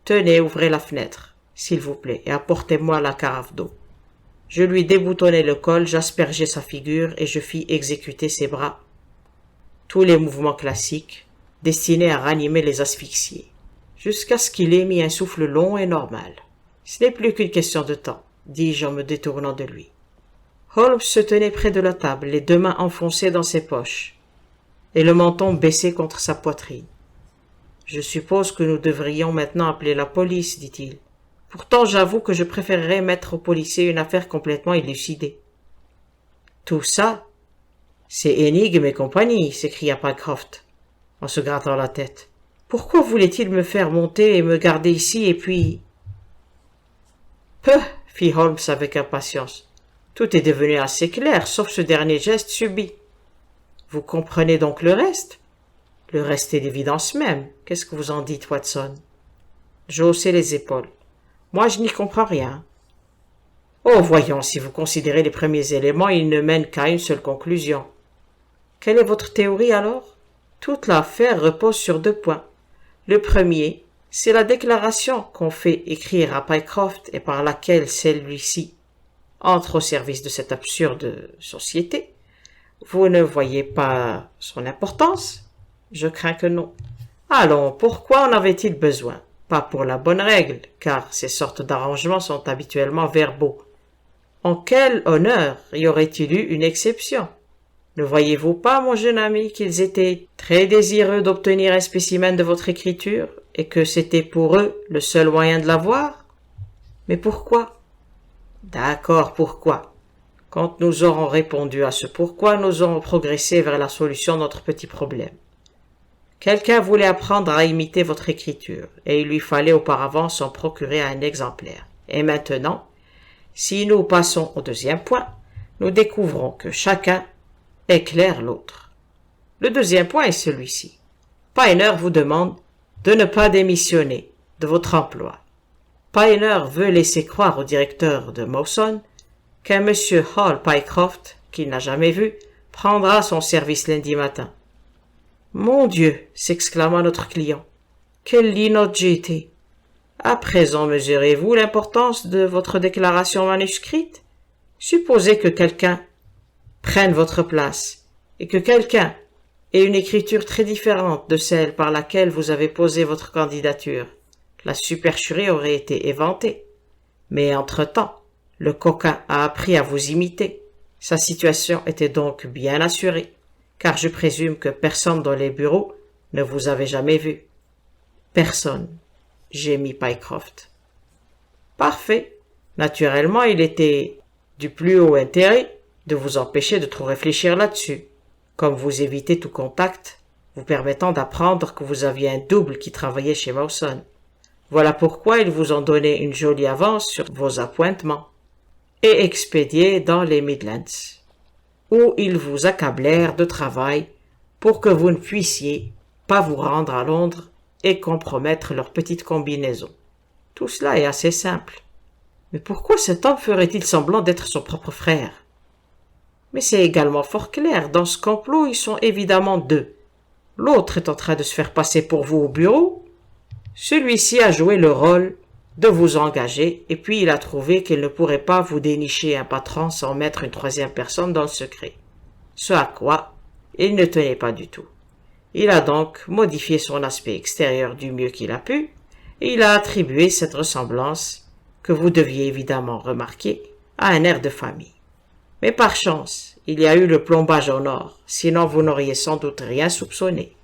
Tenez, ouvrez la fenêtre, s'il vous plaît, et apportez-moi la carafe d'eau. Je lui déboutonnai le col, j'aspergeai sa figure et je fis exécuter ses bras. Tous les mouvements classiques, destinés à ranimer les asphyxiés, jusqu'à ce qu'il émît un souffle long et normal. « Ce n'est plus qu'une question de temps, » dis-je en me détournant de lui. Holmes se tenait près de la table, les deux mains enfoncées dans ses poches, et le menton baissé contre sa poitrine. « Je suppose que nous devrions maintenant appeler la police, dit-il. Pourtant, j'avoue que je préférerais mettre aux policiers une affaire complètement élucidée. »« Tout ça, c'est énigme et compagnie, » s'écria Pycroft, en se grattant la tête. « Pourquoi voulait-il me faire monter et me garder ici, et puis... » « Peu, » fit Holmes avec impatience. « Tout est devenu assez clair, sauf ce dernier geste subit. Vous comprenez donc le reste ? Le reste est l'évidence même. Qu'est-ce que vous en dites, Watson ?» Je haussai les épaules. « Moi, je n'y comprends rien. »« Oh, voyons, si vous considérez les premiers éléments, ils ne mènent qu'à une seule conclusion. »« Quelle est votre théorie, alors ? » Toute l'affaire repose sur 2 points. Le premier, c'est la déclaration qu'on fait écrire à Pycroft et par laquelle celui-ci entre au service de cette absurde société. Vous ne voyez pas son importance ? Je crains que non. Allons, pourquoi en avait-il besoin ? Pas pour la bonne règle, car ces sortes d'arrangements sont habituellement verbaux. En quel honneur y aurait-il eu une exception ? Ne voyez-vous pas, mon jeune ami, qu'ils étaient très désireux d'obtenir un spécimen de votre écriture, et que c'était pour eux le seul moyen de l'avoir ? Mais pourquoi ? D'accord, pourquoi ? Quand nous aurons répondu à ce pourquoi, nous aurons progressé vers la solution de notre petit problème. Quelqu'un voulait apprendre à imiter votre écriture, et il lui fallait auparavant s'en procurer un exemplaire. Et maintenant, si nous passons au 2e point, nous découvrons que chacun éclaire l'autre. Le 2e point est celui-ci. Piner vous demande de ne pas démissionner de votre emploi. Piner veut laisser croire au directeur de Mawson qu'un monsieur Hall Pycroft, qu'il n'a jamais vu, prendra son service lundi matin. « Mon Dieu !» s'exclama notre client. « Quelle inaudible ! À présent mesurez-vous l'importance de votre déclaration manuscrite ? Supposez que quelqu'un prenne votre place, et que quelqu'un, et une écriture très différente de celle par laquelle vous avez posé votre candidature. La supercherie aurait été éventée. Mais entre-temps, le coquin a appris à vous imiter. Sa situation était donc bien assurée, car je présume que personne dans les bureaux ne vous avait jamais vu. Personne, gémit Pycroft. Parfait. Naturellement, il était du plus haut intérêt de vous empêcher de trop réfléchir là-dessus, comme vous évitez tout contact, vous permettant d'apprendre que vous aviez un double qui travaillait chez Mawson. Voilà pourquoi ils vous ont donné une jolie avance sur vos appointements et expédié dans les Midlands, où ils vous accablèrent de travail pour que vous ne puissiez pas vous rendre à Londres et compromettre leur petite combinaison. Tout cela est assez simple. Mais pourquoi cet homme ferait-il semblant d'être son propre frère? Mais c'est également fort clair, dans ce complot ils sont évidemment deux. L'autre est en train de se faire passer pour vous au bureau. Celui-ci a joué le rôle de vous engager, et puis il a trouvé qu'il ne pourrait pas vous dénicher un patron sans mettre une troisième personne dans le secret. Ce à quoi il ne tenait pas du tout. Il a donc modifié son aspect extérieur du mieux qu'il a pu, et il a attribué cette ressemblance, que vous deviez évidemment remarquer, à un air de famille. Mais par chance, il y a eu le plombage en or, sinon vous n'auriez sans doute rien soupçonné.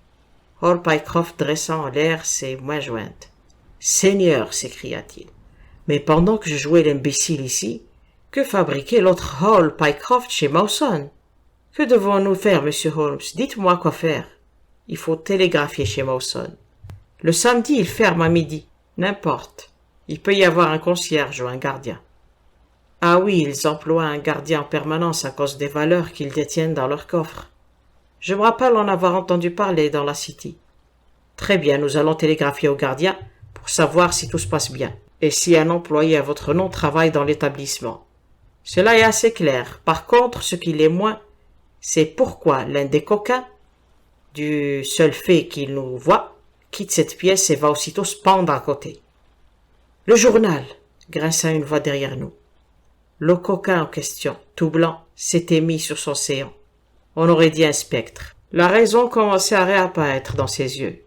Hall Pycroft dressa en l'air ses mains jointes. « Seigneur !» s'écria-t-il. « Mais pendant que je jouais l'imbécile ici, que fabriquait l'autre Hall Pycroft chez Mawson? Que devons-nous faire, monsieur Holmes? Dites-moi quoi faire. Il faut télégraphier chez Mawson. Le samedi, il ferme à midi. N'importe. Il peut y avoir un concierge ou un gardien. Ah oui, ils emploient un gardien en permanence à cause des valeurs qu'ils détiennent dans leur coffre. Je me rappelle en avoir entendu parler dans la City. Très bien, nous allons télégraphier au gardien pour savoir si tout se passe bien et si un employé à votre nom travaille dans l'établissement. Cela est assez clair. Par contre, ce qui l'est moins, c'est pourquoi l'un des coquins, du seul fait qu'il nous voit, quitte cette pièce et va aussitôt se pendre à côté. « Le journal !» grinça une voix derrière nous. Le coquin en question, tout blanc, s'était mis sur son séant. On aurait dit un spectre. La raison commençait à réapparaître dans ses yeux.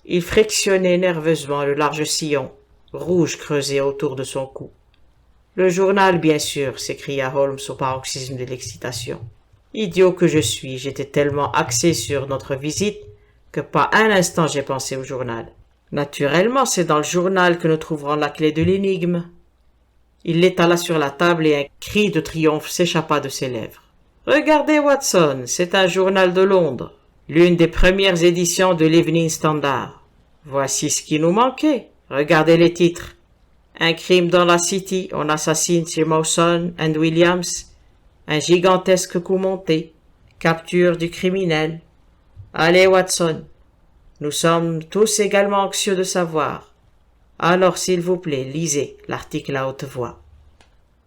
Il frictionnait nerveusement le large sillon, rouge creusé autour de son cou. « Le journal, bien sûr !» s'écria Holmes au paroxysme de l'excitation. « Idiot que je suis, j'étais tellement axé sur notre visite que pas un instant j'ai pensé au journal. Naturellement, c'est dans le journal que nous trouverons la clé de l'énigme. » Il l'étala sur la table et un cri de triomphe s'échappa de ses lèvres. « Regardez, Watson, c'est un journal de Londres, l'une des premières éditions de l'Evening Standard. Voici ce qui nous manquait. Regardez les titres. Un crime dans la City, on assassine chez Mawson and Williams, un gigantesque coup monté, capture du criminel. Allez, Watson, nous sommes tous également anxieux de savoir. Alors, s'il vous plaît, lisez l'article à haute voix. »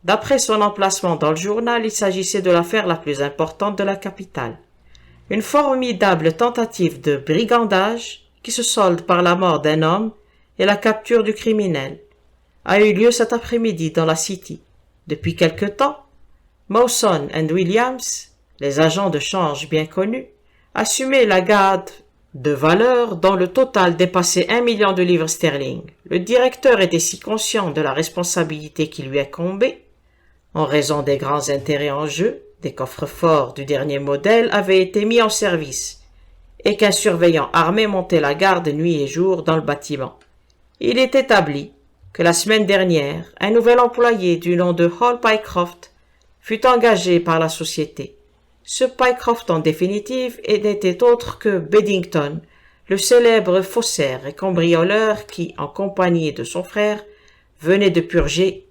D'après son emplacement dans le journal, il s'agissait de l'affaire la plus importante de la capitale. Une formidable tentative de brigandage, qui se solde par la mort d'un homme et la capture du criminel, a eu lieu cet après-midi dans la City. Depuis quelque temps, Mawson and Williams, les agents de change bien connus, assumaient la garde de valeur dont le total dépassait 1 million de livres sterling. Le directeur était si conscient de la responsabilité qui lui incombait, en raison des grands intérêts en jeu, des coffres forts du dernier modèle avaient été mis en service, et qu'un surveillant armé montait la garde nuit et jour dans le bâtiment. Il est établi que la semaine dernière, un nouvel employé du nom de Hall Pycroft fut engagé par la société. Ce Pycroft, en définitive, n'était autre que Beddington, le célèbre faussaire et cambrioleur qui, en compagnie de son frère, venait de purger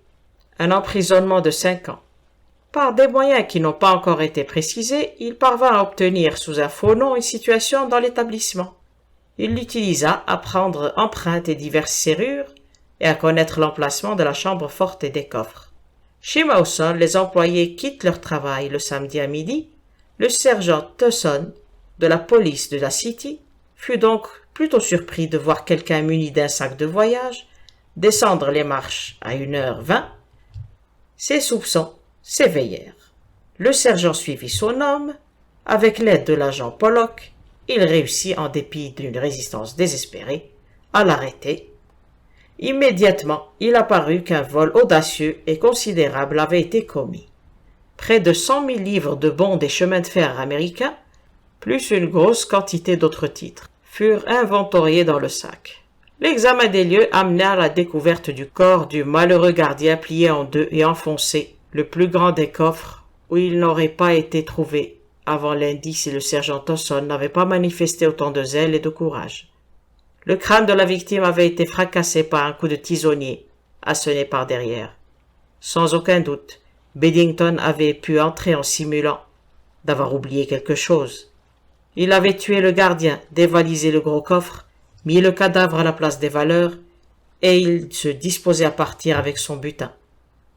un emprisonnement de 5 ans. Par des moyens qui n'ont pas encore été précisés, il parvint à obtenir sous un faux nom une situation dans l'établissement. Il l'utilisa à prendre empreintes et diverses serrures et à connaître l'emplacement de la chambre forte et des coffres. Chez Mawson, les employés quittent leur travail le samedi à midi. Le sergent Towson, de la police de la City, fut donc plutôt surpris de voir quelqu'un muni d'un sac de voyage descendre les marches à 1h20. Ses soupçons s'éveillèrent. Le sergent suivit son homme. Avec l'aide de l'agent Pollock, il réussit, en dépit d'une résistance désespérée, à l'arrêter. Immédiatement, il apparut qu'un vol audacieux et considérable avait été commis. Près de 100 000 livres de bons des chemins de fer américains, plus une grosse quantité d'autres titres, furent inventoriés dans le sac. L'examen des lieux amena à la découverte du corps du malheureux gardien plié en deux et enfoncé, le plus grand des coffres, où il n'aurait pas été trouvé avant lundi si le sergent Dawson n'avait pas manifesté autant de zèle et de courage. Le crâne de la victime avait été fracassé par un coup de tisonnier, asséné par derrière. Sans aucun doute, Bedington avait pu entrer en simulant d'avoir oublié quelque chose. Il avait tué le gardien, dévalisé le gros coffre, mis le cadavre à la place des valeurs, et il se disposait à partir avec son butin.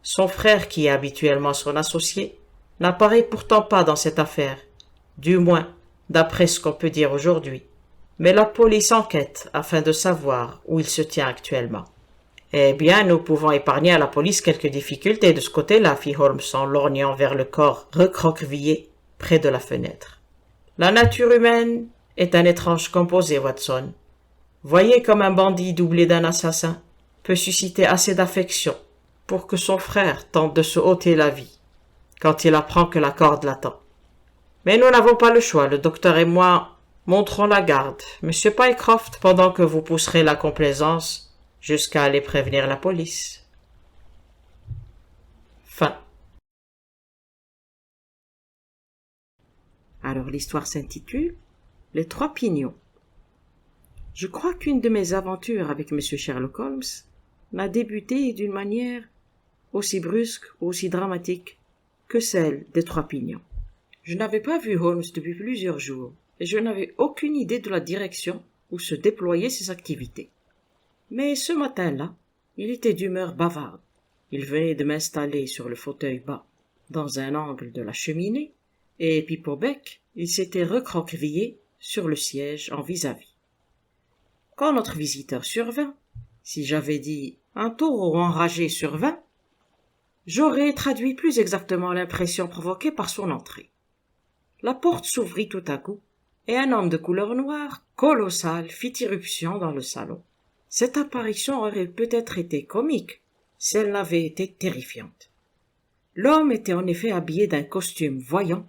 Son frère, qui est habituellement son associé, n'apparaît pourtant pas dans cette affaire, du moins d'après ce qu'on peut dire aujourd'hui. Mais la police enquête afin de savoir où il se tient actuellement. Eh bien, nous pouvons épargner à la police quelques difficultés de ce côté-là, fit Holmes en lorgnant vers le corps recroquevillé près de la fenêtre. La nature humaine est un étrange composé, Watson. Voyez comme un bandit doublé d'un assassin peut susciter assez d'affection pour que son frère tente de se ôter la vie quand il apprend que la corde l'attend. Mais nous n'avons pas le choix, le docteur et moi montrons la garde, Monsieur Pycroft, pendant que vous pousserez la complaisance jusqu'à aller prévenir la police. Fin. Alors l'histoire s'intitule « Les trois pignons ». Je crois qu'une de mes aventures avec M. Sherlock Holmes n'a débuté d'une manière aussi brusque ou aussi dramatique que celle des trois pignons. Je n'avais pas vu Holmes depuis plusieurs jours, et je n'avais aucune idée de la direction où se déployaient ses activités. Mais ce matin-là, il était d'humeur bavarde. Il venait de m'installer sur le fauteuil bas, dans un angle de la cheminée, et pipe au bec, il s'était recroquevillé sur le siège en vis-à-vis. Quand notre visiteur survint, si j'avais dit un taureau enragé survint, j'aurais traduit plus exactement l'impression provoquée par son entrée. La porte s'ouvrit tout à coup, et un homme de couleur noire, colossal, fit irruption dans le salon. Cette apparition aurait peut-être été comique, si elle n'avait été terrifiante. L'homme était en effet habillé d'un costume voyant,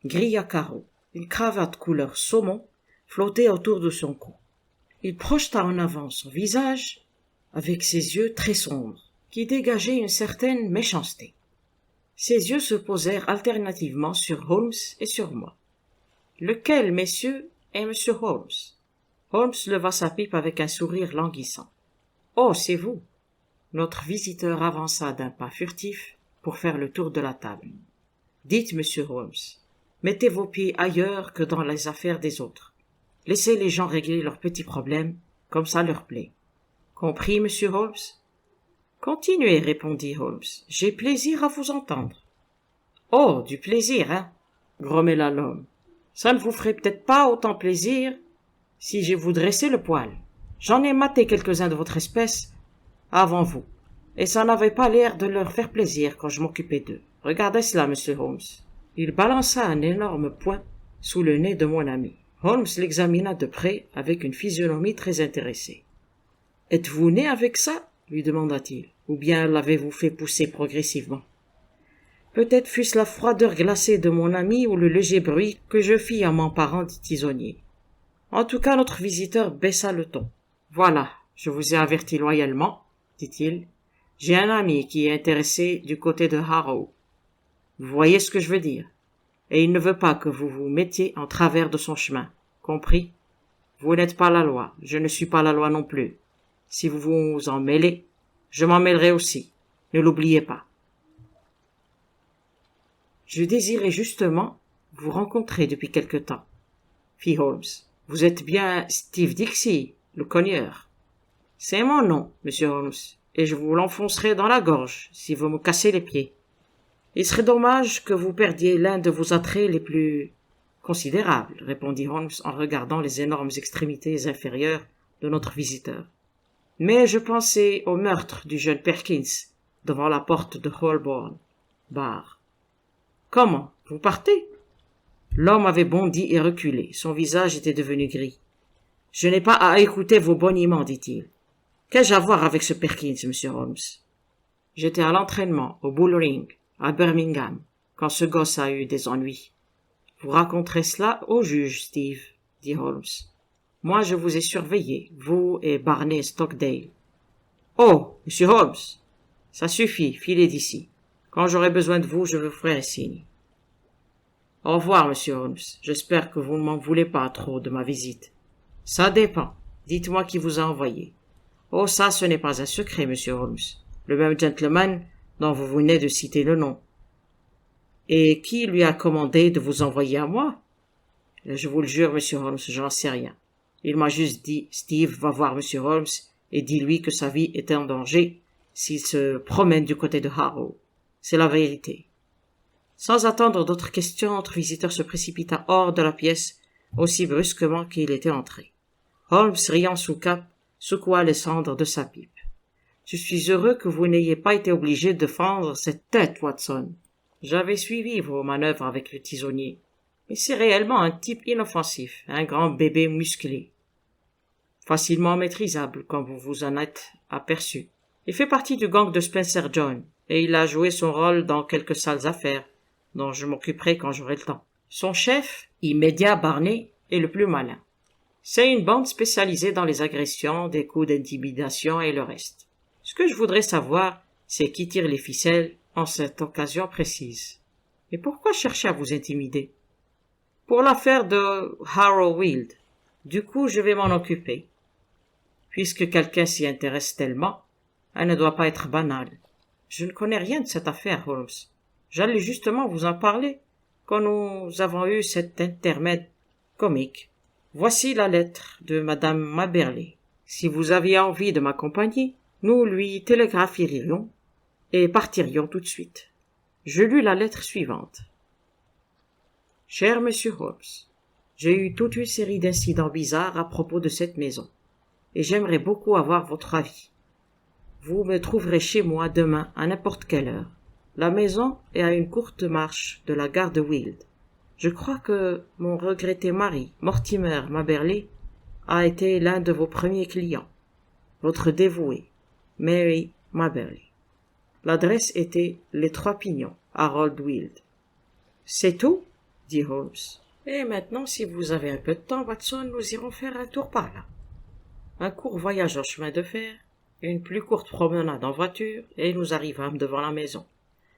gris à carreaux, une cravate couleur saumon flottait autour de son cou. Il projeta en avant son visage, avec ses yeux très sombres, qui dégageaient une certaine méchanceté. Ses yeux se posèrent alternativement sur Holmes et sur moi. « Lequel, messieurs, est Monsieur Holmes ?» Holmes leva sa pipe avec un sourire languissant. « Oh, c'est vous !» Notre visiteur avança d'un pas furtif pour faire le tour de la table. « Dites, Monsieur Holmes, mettez vos pieds ailleurs que dans les affaires des autres. Laissez les gens régler leurs petits problèmes comme ça leur plaît. Compris, Monsieur Holmes ? » « Continuez, répondit Holmes. J'ai plaisir à vous entendre. »« Oh, du plaisir, hein ?» grommela l'homme. « Ça ne vous ferait peut-être pas autant plaisir si je vous dressais le poil. J'en ai maté quelques-uns de votre espèce avant vous, et ça n'avait pas l'air de leur faire plaisir quand je m'occupais d'eux. Regardez cela, Monsieur Holmes. » Il balança un énorme poing sous le nez de mon ami. Holmes l'examina de près avec une physionomie très intéressée. « Êtes-vous né avec ça ?» lui demanda-t-il, ou bien l'avez-vous fait pousser progressivement? Peut-être fût-ce la froideur glacée de mon ami ou le léger bruit que je fis en m'emparant du tisonnier. En tout cas, notre visiteur baissa le ton. « Voilà, je vous ai averti loyalement, dit-il. J'ai un ami qui est intéressé du côté de Harrow. Vous voyez ce que je veux dire? Et il ne veut pas que vous vous mettiez en travers de son chemin. Compris? Vous n'êtes pas la loi, je ne suis pas la loi non plus. Si vous vous en mêlez, je m'en mêlerai aussi. Ne l'oubliez pas. » « Je désirais justement vous rencontrer depuis quelque temps, » fit Holmes. « Vous êtes bien Steve Dixie, le cogneur. »« C'est mon nom, Monsieur Holmes, et je vous l'enfoncerai dans la gorge si vous me cassez les pieds. Il serait dommage que vous perdiez l'un de vos attraits les plus considérables, » répondit Holmes en regardant les énormes extrémités inférieures de notre visiteur. « Mais je pensais au meurtre du jeune Perkins devant la porte de Holborn Bar. »« Comment, vous partez ?» L'homme avait bondi et reculé. Son visage était devenu gris. « Je n'ai pas à écouter vos boniments, dit-il. Qu'ai-je à voir avec ce Perkins, monsieur Holmes? J'étais à l'entraînement, au Bull Ring, à Birmingham, quand ce gosse a eu des ennuis. Vous raconterez cela au juge, Steve, dit Holmes. Moi, je vous ai surveillé, vous et Barney Stockdale. Oh, monsieur Holmes, ça suffit, filez d'ici. Quand j'aurai besoin de vous, je vous ferai signe. Au revoir, monsieur Holmes. J'espère que vous ne m'en voulez pas trop de ma visite. Ça dépend. Dites-moi qui vous a envoyé. Oh, ça, ce n'est pas un secret, monsieur Holmes. Le même gentleman dont vous venez de citer le nom. Et qui lui a commandé de vous envoyer à moi? Je vous le jure, monsieur Holmes, je n'en sais rien. Il m'a juste dit, Steve va voir monsieur Holmes et dis-lui que sa vie est en danger s'il se promène du côté de Harrow. C'est la vérité. Sans attendre d'autres questions, notre visiteur se précipita hors de la pièce aussi brusquement qu'il était entré. Holmes, riant sous cape, secoua les cendres de sa pipe. « Je suis heureux que vous n'ayez pas été obligé de fendre cette tête, Watson. J'avais suivi vos manœuvres avec le tisonnier. Mais c'est réellement un type inoffensif, un grand bébé musclé. Facilement maîtrisable, comme vous vous en êtes aperçu. Il fait partie du gang de Spencer John, et il a joué son rôle dans quelques sales affaires, dont je m'occuperai quand j'aurai le temps. Son chef, immédiat Barney, est le plus malin. C'est une bande spécialisée dans les agressions, des coups d'intimidation et le reste. Ce que je voudrais savoir, c'est qui tire les ficelles en cette occasion précise. Et pourquoi chercher à vous intimider? Pour l'affaire de Harrow Weald. Du coup, je vais m'en occuper. Puisque quelqu'un s'y intéresse tellement, elle ne doit pas être banale. Je ne connais rien de cette affaire, Holmes. J'allais justement vous en parler quand nous avons eu cet intermède comique. Voici la lettre de Madame Maberley. Si vous aviez envie de m'accompagner, nous lui télégrapherions et partirions tout de suite. Je lus la lettre suivante. Cher Monsieur Holmes, j'ai eu toute une série d'incidents bizarres à propos de cette maison, et j'aimerais beaucoup avoir votre avis. Vous me trouverez chez moi demain à n'importe quelle heure. La maison est à une courte marche de la gare de Weald. Je crois que mon regretté mari, Mortimer Maberley, a été l'un de vos premiers clients. Votre dévouée, Mary Maberley. L'adresse était les Trois Pignons, Harold Weald. C'est tout? Dit Holmes. Et maintenant, si vous avez un peu de temps, Watson, nous irons faire un tour par là. Un court voyage en chemin de fer, une plus courte promenade en voiture, et nous arrivâmes devant la maison.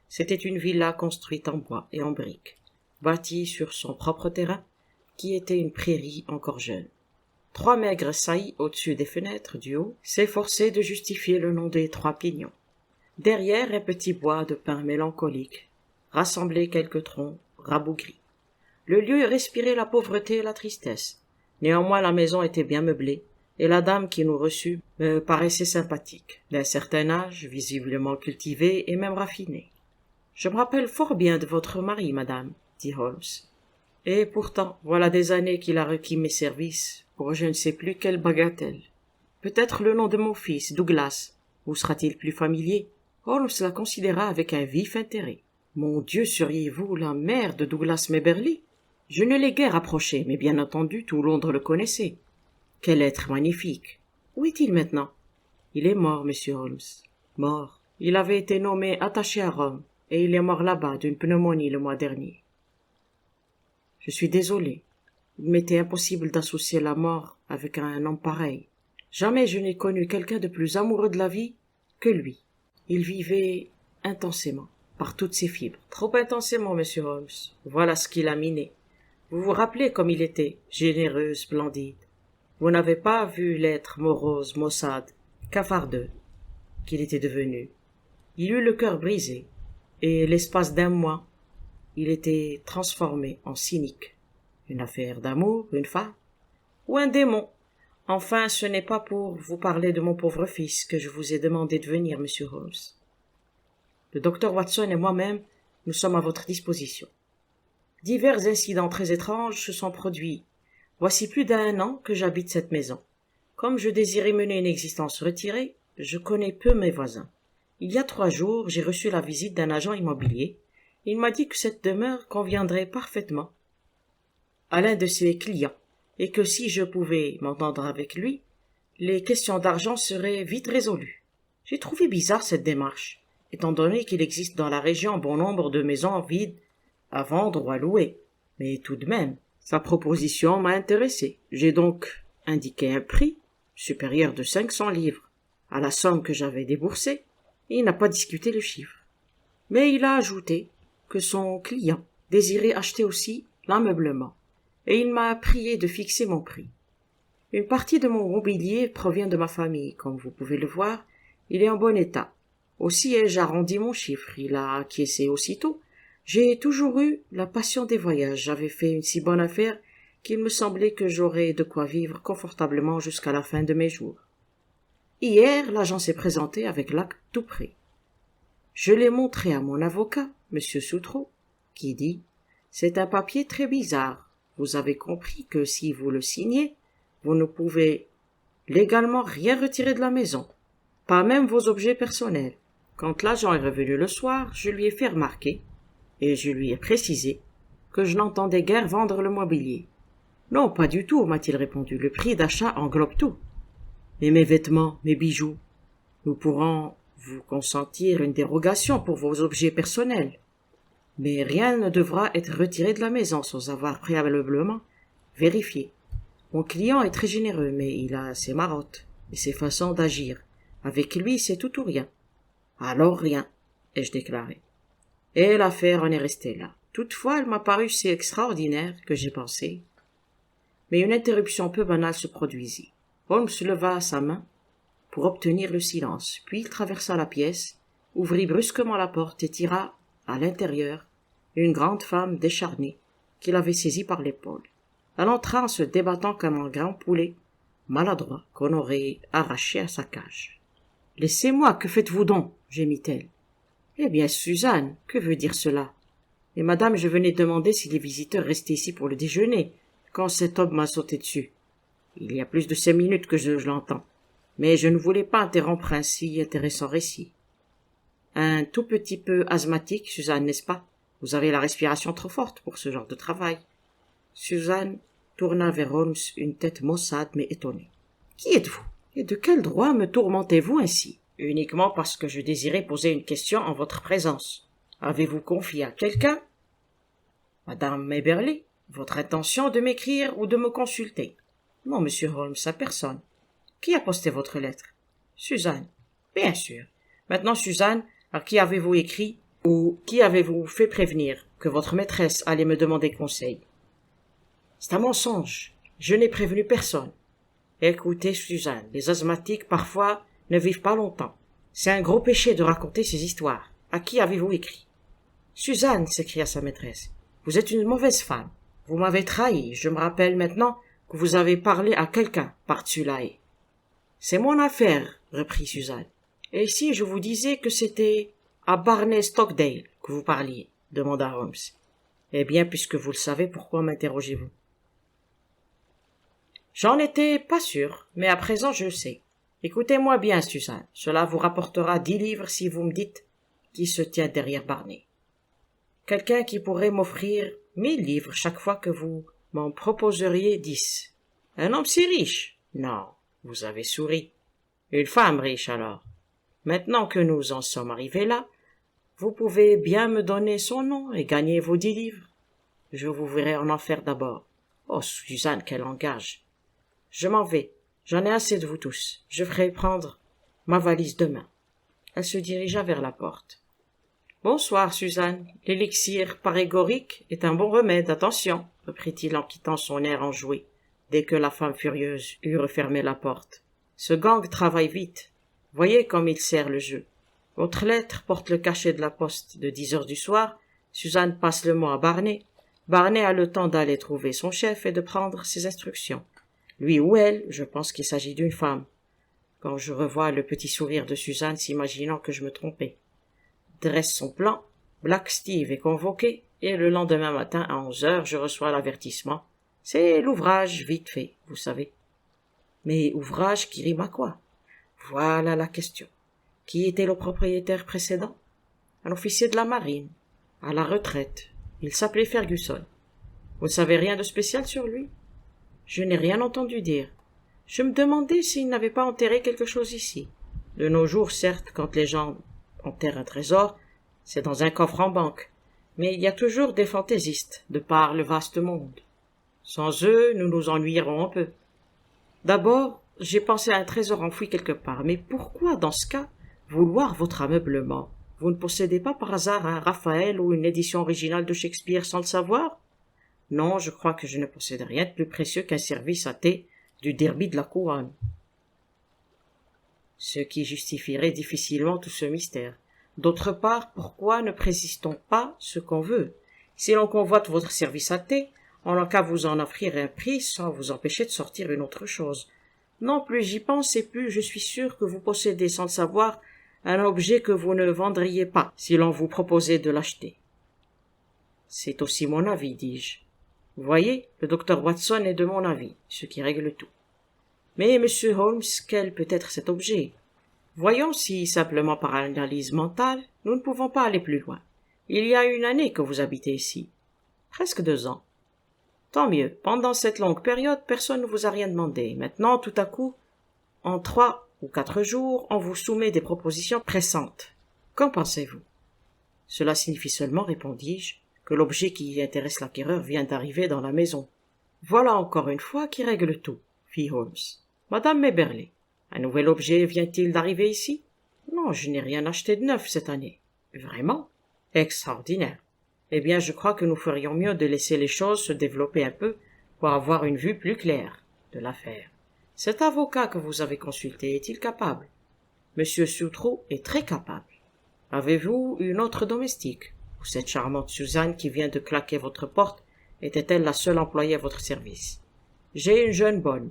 C'était une villa construite en bois et en briques, bâtie sur son propre terrain, qui était une prairie encore jeune. 3 maigres saillies au-dessus des fenêtres du haut s'efforçaient de justifier le nom des Trois Pignons. Derrière, un petit bois de pins mélancolique, rassemblait quelques troncs rabougris. Le lieu respirait la pauvreté et la tristesse. Néanmoins, la maison était bien meublée, et la dame qui nous reçut me paraissait sympathique, d'un certain âge, visiblement cultivée et même raffinée. « Je me rappelle fort bien de votre mari, madame, » dit Holmes. « Et pourtant, voilà des années qu'il a requis mes services pour je ne sais plus quelle bagatelle. Peut-être le nom de mon fils, Douglas, vous sera-t-il plus familier ?» Holmes la considéra avec un vif intérêt. « Mon Dieu, seriez-vous la mère de Douglas Maberley? Je ne l'ai guère approché, mais bien entendu, tout Londres le connaissait. Quel être magnifique! Où est-il maintenant? » « Il est mort, monsieur Holmes. Mort. Il avait été nommé attaché à Rome, et il est mort là-bas d'une pneumonie le mois dernier. Je suis désolé. Il m'était impossible d'associer la mort avec un homme pareil. Jamais je n'ai connu quelqu'un de plus amoureux de la vie que lui. Il vivait intensément, par toutes ses fibres. Trop intensément, monsieur Holmes. Voilà ce qu'il a miné. Vous vous rappelez comme il était, généreux, splendide. Vous n'avez pas vu l'être morose, maussade, cafardeux qu'il était devenu. Il eut le cœur brisé, et l'espace d'un mois, il était transformé en cynique. Une affaire d'amour, une femme, ou un démon. Enfin, ce n'est pas pour vous parler de mon pauvre fils que je vous ai demandé de venir, monsieur Holmes. Le docteur Watson et moi-même, nous sommes à votre disposition. Divers incidents très étranges se sont produits. Voici plus d'1 an que j'habite cette maison. Comme je désirais mener une existence retirée, je connais peu mes voisins. Il y a 3 jours, j'ai reçu la visite d'un agent immobilier. Il m'a dit que cette demeure conviendrait parfaitement. à l'un de ses clients, et que si je pouvais m'entendre avec lui, les questions d'argent seraient vite résolues. J'ai trouvé bizarre cette démarche, étant donné qu'il existe dans la région bon nombre de maisons vides à vendre ou à louer. Mais tout de même, sa proposition m'a intéressé. J'ai donc indiqué un prix supérieur de 500 livres à la somme que j'avais déboursée, et il n'a pas discuté le chiffre. Mais il a ajouté que son client désirait acheter aussi l'ameublement, et il m'a prié de fixer mon prix. Une partie de mon mobilier provient de ma famille, comme vous pouvez le voir, il est en bon état. Aussi ai-je arrondi mon chiffre, il a acquiescé aussitôt. J'ai toujours eu la passion des voyages, j'avais fait une si bonne affaire qu'il me semblait que j'aurais de quoi vivre confortablement jusqu'à la fin de mes jours. Hier, l'agent s'est présenté avec l'acte tout prêt. Je l'ai montré à mon avocat, M. Soutreau, qui dit « C'est un papier très bizarre. Vous avez compris que si vous le signez, vous ne pouvez légalement rien retirer de la maison, pas même vos objets personnels. » Quand l'agent est revenu le soir, je lui ai fait remarquer, et je lui ai précisé, que je n'entendais guère vendre le mobilier. « Non, pas du tout, m'a-t-il répondu, le prix d'achat englobe tout. Mais mes vêtements, mes bijoux, nous pourrons vous consentir une dérogation pour vos objets personnels. Mais rien ne devra être retiré de la maison sans avoir préalablement vérifié. Mon client est très généreux, mais il a ses marottes et ses façons d'agir. Avec lui, c'est tout ou rien. » Alors rien, ai-je déclaré. Et l'affaire en est restée là. Toutefois, elle m'a paru si extraordinaire que j'ai pensé. Mais une interruption peu banale se produisit. Holmes leva sa main pour obtenir le silence, puis il traversa la pièce, ouvrit brusquement la porte et tira, à l'intérieur, une grande femme décharnée, qu'il avait saisie par l'épaule. Elle entra en se débattant comme un grand poulet, maladroit, qu'on aurait arraché à sa cage. « Laissez-moi, que faites-vous donc ?» gémit-elle. « Eh bien, Suzanne, que veut dire cela? Et madame, je venais demander si les visiteurs restaient ici pour le déjeuner, quand cet homme m'a sauté dessus. Il y a plus de 5 minutes que je l'entends. Mais je ne voulais pas interrompre un si intéressant récit. Un tout petit peu asthmatique, Suzanne, n'est-ce pas? Vous avez la respiration trop forte pour ce genre de travail. » Suzanne tourna vers Holmes une tête maussade mais étonnée. « Qui êtes-vous? Et de quel droit me tourmentez-vous ainsi? » »« Uniquement parce que je désirais poser une question en votre présence. Avez-vous confié à quelqu'un? »« Madame Eberly, votre intention de m'écrire ou de me consulter? »« Non, monsieur Holmes, à personne. » »« Qui a posté votre lettre? »« Suzanne. »« Bien sûr. Maintenant, Suzanne, à qui avez-vous écrit ou qui avez-vous fait prévenir que votre maîtresse allait me demander conseil? »« C'est un mensonge. Je n'ai prévenu personne. » »« Écoutez, Suzanne, les asthmatiques, parfois, ne vivent pas longtemps. C'est un gros péché de raconter ces histoires. À qui avez-vous écrit? »« Suzanne, s'écria sa maîtresse, vous êtes une mauvaise femme. Vous m'avez trahi. Je me rappelle maintenant que vous avez parlé à quelqu'un par-dessus la haie. »« C'est mon affaire, reprit Suzanne. Et si je vous disais que c'était à Barney Stockdale que vous parliez? Demanda Holmes. Eh bien, puisque vous le savez, pourquoi m'interrogez-vous? J'en étais pas sûr, mais à présent je sais. Écoutez-moi bien, Suzanne, cela vous rapportera 10 livres si vous me dites qui se tient derrière Barney. Quelqu'un qui pourrait m'offrir 1000 livres chaque fois que vous m'en proposeriez 10. Un homme si riche? Non, vous avez souri. Une femme riche alors. Maintenant que nous en sommes arrivés là, vous pouvez bien me donner son nom et gagner vos 10 livres. Je vous verrai en enfer d'abord. Oh, Suzanne, quel langage! Je m'en vais. J'en ai assez de vous tous. Je ferai prendre ma valise demain. Elle se dirigea vers la porte. Bonsoir, Suzanne. L'élixir parégorique est un bon remède, attention, reprit-il en quittant son air enjoué, dès que la femme furieuse eut refermé la porte. Ce gang travaille vite. Voyez comme il sert le jeu. Votre lettre porte le cachet de la poste de 10 heures du soir. Suzanne passe le mot à Barney. Barney a le temps d'aller trouver son chef et de prendre ses instructions. Lui ou elle, je pense qu'il s'agit d'une femme. Quand je revois le petit sourire de Suzanne, s'imaginant que je me trompais. Dresse son plan, Black Steve est convoqué, et le lendemain matin à 11 heures, je reçois l'avertissement. C'est l'ouvrage vite fait, vous savez. Mais ouvrage qui rime à quoi? Voilà la question. Qui était le propriétaire précédent? Un officier de la marine, à la retraite. Il s'appelait Ferguson. Vous ne savez rien de spécial sur lui? Je n'ai rien entendu dire. Je me demandais s'il n'avait pas enterré quelque chose ici. De nos jours, certes, quand les gens enterrent un trésor, c'est dans un coffre en banque. Mais il y a toujours des fantaisistes, de par le vaste monde. Sans eux, nous nous ennuierons un peu. D'abord, j'ai pensé à un trésor enfoui quelque part, mais pourquoi, dans ce cas, vouloir votre ameublement? Vous ne possédez pas par hasard un Raphaël ou une édition originale de Shakespeare sans le savoir? Non, je crois que je ne possède rien de plus précieux qu'un service à thé du derby de la couronne. Ce qui justifierait difficilement tout ce mystère. D'autre part, pourquoi ne précisons pas ce qu'on veut? Si l'on convoite votre service à thé, on n'a qu'à vous en offrir un prix sans vous empêcher de sortir une autre chose. Non, plus j'y pense et plus je suis sûr que vous possédez sans le savoir un objet que vous ne vendriez pas si l'on vous proposait de l'acheter. C'est aussi mon avis, dis-je. Vous voyez, le docteur Watson est de mon avis, ce qui règle tout. Mais, monsieur Holmes, quel peut être cet objet? Voyons si, simplement par analyse mentale, nous ne pouvons pas aller plus loin. Il y a 1 année que vous habitez ici. Presque 2 ans. Tant mieux. Pendant cette longue période, personne ne vous a rien demandé. Maintenant, tout à coup, en 3 ou 4 jours, on vous soumet des propositions pressantes. Qu'en pensez-vous? Cela signifie seulement, répondis-je, que l'objet qui intéresse l'acquéreur vient d'arriver dans la maison. Voilà encore une fois qui règle tout, fit Holmes. Madame Méberley, un nouvel objet vient-il d'arriver ici? Non, je n'ai rien acheté de neuf cette année. Vraiment? Extraordinaire. Eh bien, je crois que nous ferions mieux de laisser les choses se développer un peu pour avoir une vue plus claire de l'affaire. Cet avocat que vous avez consulté est-il capable? Monsieur Sutro est très capable. Avez-vous une autre domestique? Ou cette charmante Suzanne qui vient de claquer votre porte était-elle la seule employée à votre service? J'ai une jeune bonne.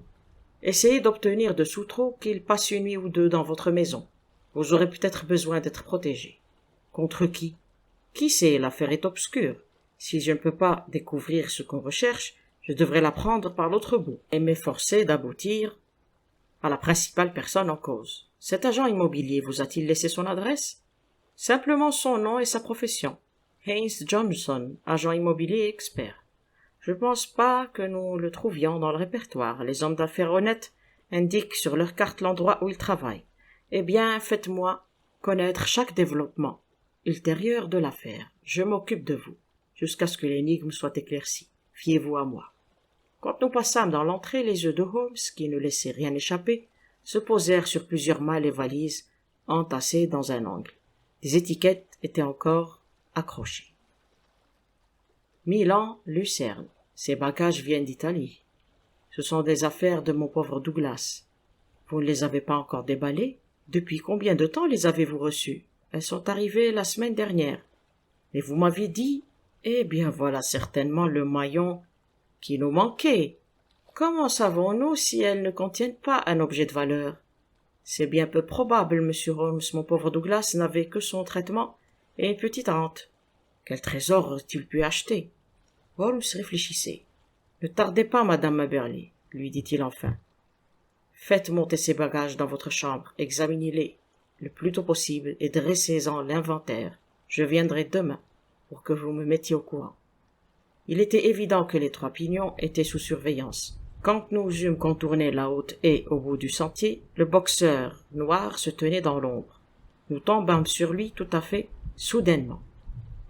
Essayez d'obtenir de Sutro qu'il passe 1 nuit ou 2 dans votre maison. Vous aurez peut-être besoin d'être protégé. Contre qui? Qui sait, l'affaire est obscure. Si je ne peux pas découvrir ce qu'on recherche, je devrais la prendre par l'autre bout et m'efforcer d'aboutir à la principale personne en cause. Cet agent immobilier vous a-t-il laissé son adresse? Simplement son nom et sa profession. Haynes Johnson, agent immobilier expert. Je ne pense pas que nous le trouvions dans le répertoire. Les hommes d'affaires honnêtes indiquent sur leur carte l'endroit où ils travaillent. Eh bien, faites-moi connaître chaque développement ultérieur de l'affaire. Je m'occupe de vous, jusqu'à ce que l'énigme soit éclaircie. Fiez-vous à moi. Quand nous passâmes dans l'entrée, les yeux de Holmes, qui ne laissaient rien échapper, se posèrent sur plusieurs malles et valises entassées dans un angle. Des étiquettes étaient encore accrochées. Milan, Lucerne. Ces bagages viennent d'Italie. Ce sont des affaires de mon pauvre Douglas. Vous ne les avez pas encore déballées? Depuis combien de temps les avez-vous reçues? Elles sont arrivées la semaine dernière. Mais vous m'aviez dit, eh bien voilà certainement le maillon qui nous manquait. Comment savons-nous si elles ne contiennent pas un objet de valeur? C'est bien peu probable, monsieur Holmes. Mon pauvre Douglas n'avait que son traitement et une petite rente. Quel trésor aurait-il pu acheter? Holmes réfléchissait. Ne tardez pas, madame Maberly, lui dit-il enfin. Faites monter ces bagages dans votre chambre, examinez-les le plus tôt possible et dressez-en l'inventaire. Je viendrai demain pour que vous me mettiez au courant. Il était évident que les 3 pignons étaient sous surveillance. Quand nous eûmes contourné la haute haie au bout du sentier, le boxeur noir se tenait dans l'ombre. Nous tombâmes sur lui tout à fait soudainement.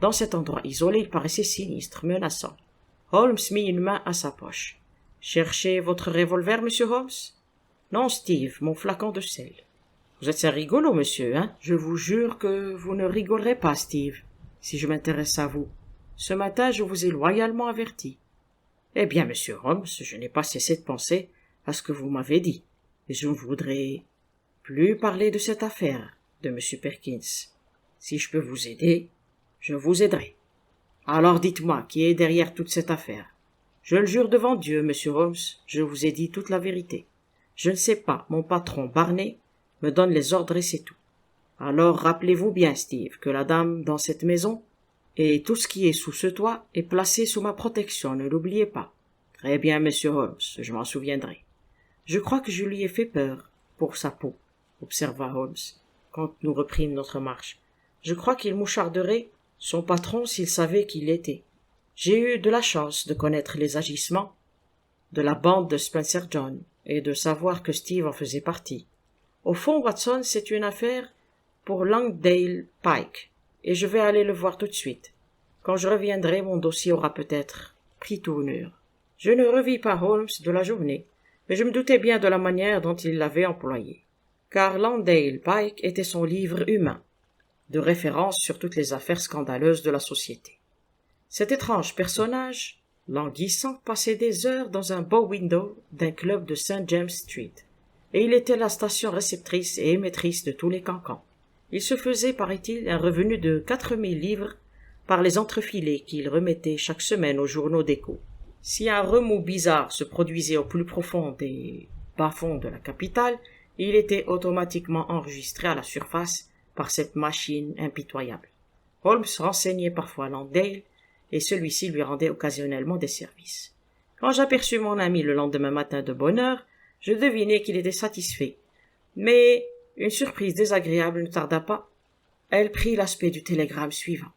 Dans cet endroit isolé, il paraissait sinistre, menaçant. Holmes mit une main à sa poche. « Cherchez votre revolver, monsieur Holmes ?»« Non, Steve, mon flacon de sel. »« Vous êtes un rigolo, monsieur, hein? Je vous jure que vous ne rigolerez pas, Steve, si je m'intéresse à vous. Ce matin, je vous ai loyalement averti. » « Eh bien, monsieur Holmes, je n'ai pas cessé de penser à ce que vous m'avez dit, et je ne voudrais plus parler de cette affaire de monsieur Perkins. Si je peux vous aider, je vous aiderai. Alors dites-moi qui est derrière toute cette affaire. Je le jure devant Dieu, monsieur Holmes, je vous ai dit toute la vérité. Je ne sais pas, mon patron Barney me donne les ordres et c'est tout. Alors rappelez-vous bien, Steve, que la dame dans cette maison et tout ce qui est sous ce toit est placé sous ma protection, ne l'oubliez pas. Très bien, monsieur Holmes, je m'en souviendrai. Je crois que je lui ai fait peur pour sa peau, observa Holmes, quand nous reprîmes notre marche. Je crois qu'il moucharderait son patron s'il savait qui il était. J'ai eu de la chance de connaître les agissements de la bande de Spencer John et de savoir que Steve en faisait partie. Au fond, Watson, c'est une affaire pour Langdale Pike, et je vais aller le voir tout de suite. Quand je reviendrai, mon dossier aura peut-être pris tournure. Je ne revis pas Holmes de la journée, mais je me doutais bien de la manière dont il l'avait employé, car Langdale Pike était son livre humain, de référence sur toutes les affaires scandaleuses de la société. Cet étrange personnage, languissant, passait des heures dans un bow window d'un club de St. James Street, et il était la station réceptrice et émettrice de tous les cancans. Il se faisait, paraît-il, un revenu de 4000 livres par les entrefilés qu'il remettait chaque semaine aux journaux d'écho. Si un remous bizarre se produisait au plus profond des bas-fonds de la capitale, il était automatiquement enregistré à la surface par cette machine impitoyable. Holmes renseignait parfois Langdale, et celui-ci lui rendait occasionnellement des services. Quand j'aperçus mon ami le lendemain matin de bonne heure, je devinai qu'il était satisfait. Mais une surprise désagréable ne tarda pas. Elle prit l'aspect du télégramme suivant.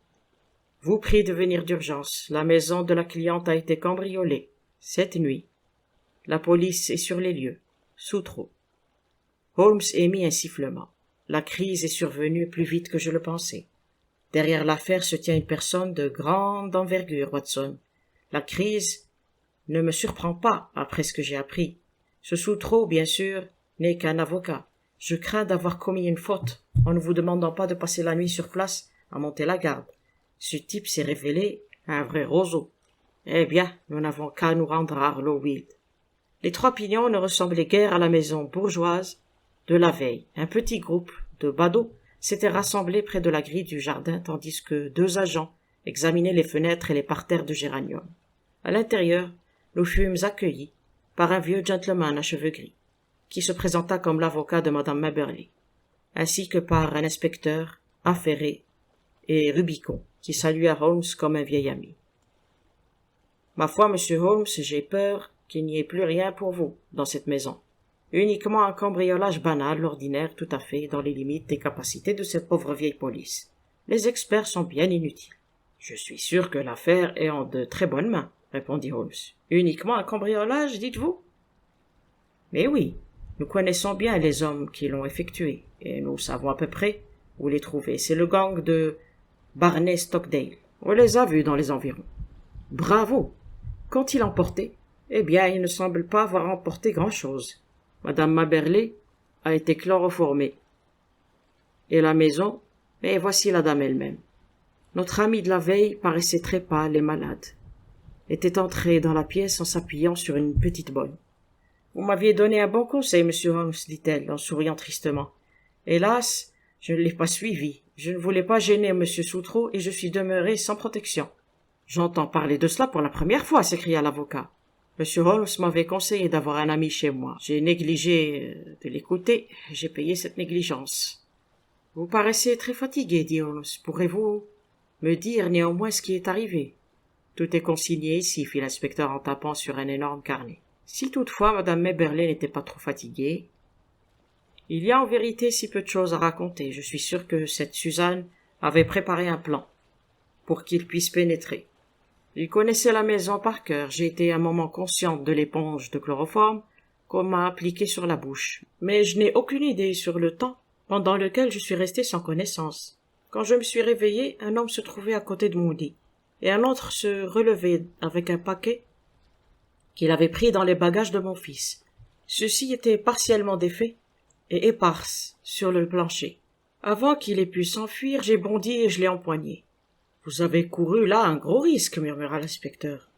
Vous prie de venir d'urgence. La maison de la cliente a été cambriolée. Cette nuit. La police est sur les lieux. Soutreau. Holmes émit un sifflement. La crise est survenue plus vite que je le pensais. Derrière l'affaire se tient une personne de grande envergure, Watson. La crise ne me surprend pas après ce que j'ai appris. Ce Soutreau, bien sûr, n'est qu'un avocat. Je crains d'avoir commis une faute en ne vous demandant pas de passer la nuit sur place à monter la garde. Ce type s'est révélé un vrai roseau. Eh bien, nous n'avons qu'à nous rendre à Harlowfield. Les Trois Pignons ne ressemblaient guère à la maison bourgeoise de la veille. Un petit groupe de badauds s'était rassemblé près de la grille du jardin tandis que 2 agents examinaient les fenêtres et les parterres de géranium. À l'intérieur, nous fûmes accueillis par un vieux gentleman à cheveux gris, qui se présenta comme l'avocat de madame Maberly, ainsi que par un inspecteur affairé et Rubicon, qui salua Holmes comme un vieil ami. « Ma foi, monsieur Holmes, j'ai peur qu'il n'y ait plus rien pour vous dans cette maison. Uniquement un cambriolage banal, ordinaire, tout à fait dans les limites des capacités de cette pauvre vieille police. Les experts sont bien inutiles. »« Je suis sûr que l'affaire est en de très bonnes mains, » répondit Holmes. « Uniquement un cambriolage, dites-vous ? » ?»« Mais oui, nous connaissons bien les hommes qui l'ont effectué, et nous savons à peu près où les trouver. C'est le gang de Barney Stockdale. On les a vus dans les environs. »« Bravo ! Qu'ont-ils emporté ? » ?»« Eh bien, il ne semble pas avoir emporté grand-chose. Madame Maberly a été chloroformée. Et la maison, et voici la dame elle-même. Notre ami de la veille paraissait très pâle et malade. Était entrée dans la pièce en s'appuyant sur une petite bonne. « Vous m'aviez donné un bon conseil, monsieur Holmes, dit-elle, en souriant tristement. Hélas, je ne l'ai pas suivi. Je ne voulais pas gêner monsieur Soutreau et je suis demeuré sans protection. »« J'entends parler de cela pour la première fois, s'écria l'avocat. Monsieur Holmes m'avait conseillé d'avoir un ami chez moi. J'ai négligé de l'écouter. J'ai payé cette négligence. »« Vous paraissez très fatigué, dit Holmes. Pourrez-vous me dire néanmoins ce qui est arrivé ? » ?»« Tout est consigné ici, fit l'inspecteur en tapant sur un énorme carnet. Si toutefois madame Maberly n'était pas trop fatiguée. Il y a en vérité si peu de choses à raconter. Je suis sûr que cette Suzanne avait préparé un plan pour qu'il puisse pénétrer. Il connaissait la maison par cœur. J'ai été un moment consciente de l'éponge de chloroforme qu'on m'a appliquée sur la bouche. Mais je n'ai aucune idée sur le temps pendant lequel je suis restée sans connaissance. Quand je me suis réveillée, un homme se trouvait à côté de mon lit, et un autre se relevait avec un paquet qu'il avait pris dans les bagages de mon fils. Ceux-ci étaient partiellement défaits et éparses sur le plancher. Avant qu'il ait pu s'enfuir, j'ai bondi et je l'ai empoigné. « Vous avez couru là un gros risque, » murmura l'inspecteur.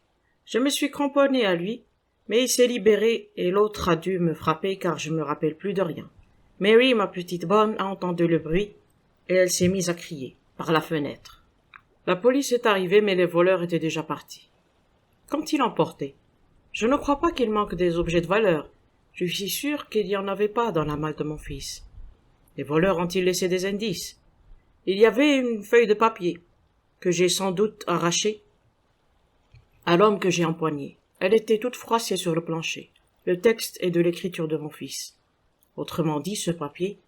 Je me suis cramponné à lui, mais il s'est libéré et l'autre a dû me frapper car je me rappelle plus de rien. Mary, ma petite bonne, a entendu le bruit et elle s'est mise à crier par la fenêtre. La police est arrivée, mais les voleurs étaient déjà partis. Qu'ont-ils emporté ? Je ne crois pas qu'il manque des objets de valeur. Je suis sûr qu'il n'y en avait pas dans la malle de mon fils. Les voleurs ont-ils laissé des indices ? Il y avait une feuille de papier que j'ai sans doute arrachée à l'homme que j'ai empoigné. Elle était toute froissée sur le plancher. Le texte est de l'écriture de mon fils. Autrement dit, ce papier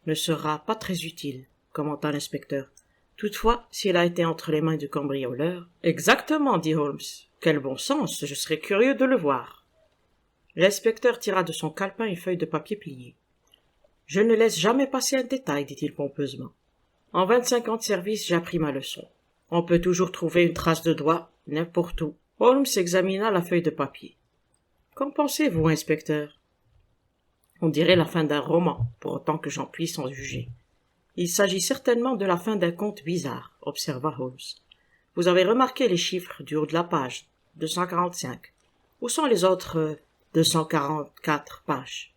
ne sera pas très utile, commenta l'inspecteur. Toutefois, s'il a été entre les mains du cambrioleur... Exactement, dit Holmes. Quel bon sens, je serais curieux de le voir. L'inspecteur tira de son calepin une feuille de papier pliée. Je ne laisse jamais passer un détail, dit-il pompeusement. En 25 ans de service, j'ai appris ma leçon. On peut toujours trouver une trace de doigt, n'importe où. Holmes examina la feuille de papier. Qu'en pensez-vous, inspecteur? On dirait la fin d'un roman, pour autant que j'en puisse en juger. Il s'agit certainement de la fin d'un conte bizarre, observa Holmes. Vous avez remarqué les chiffres du haut de la page, 245. Où sont les autres 244 pages?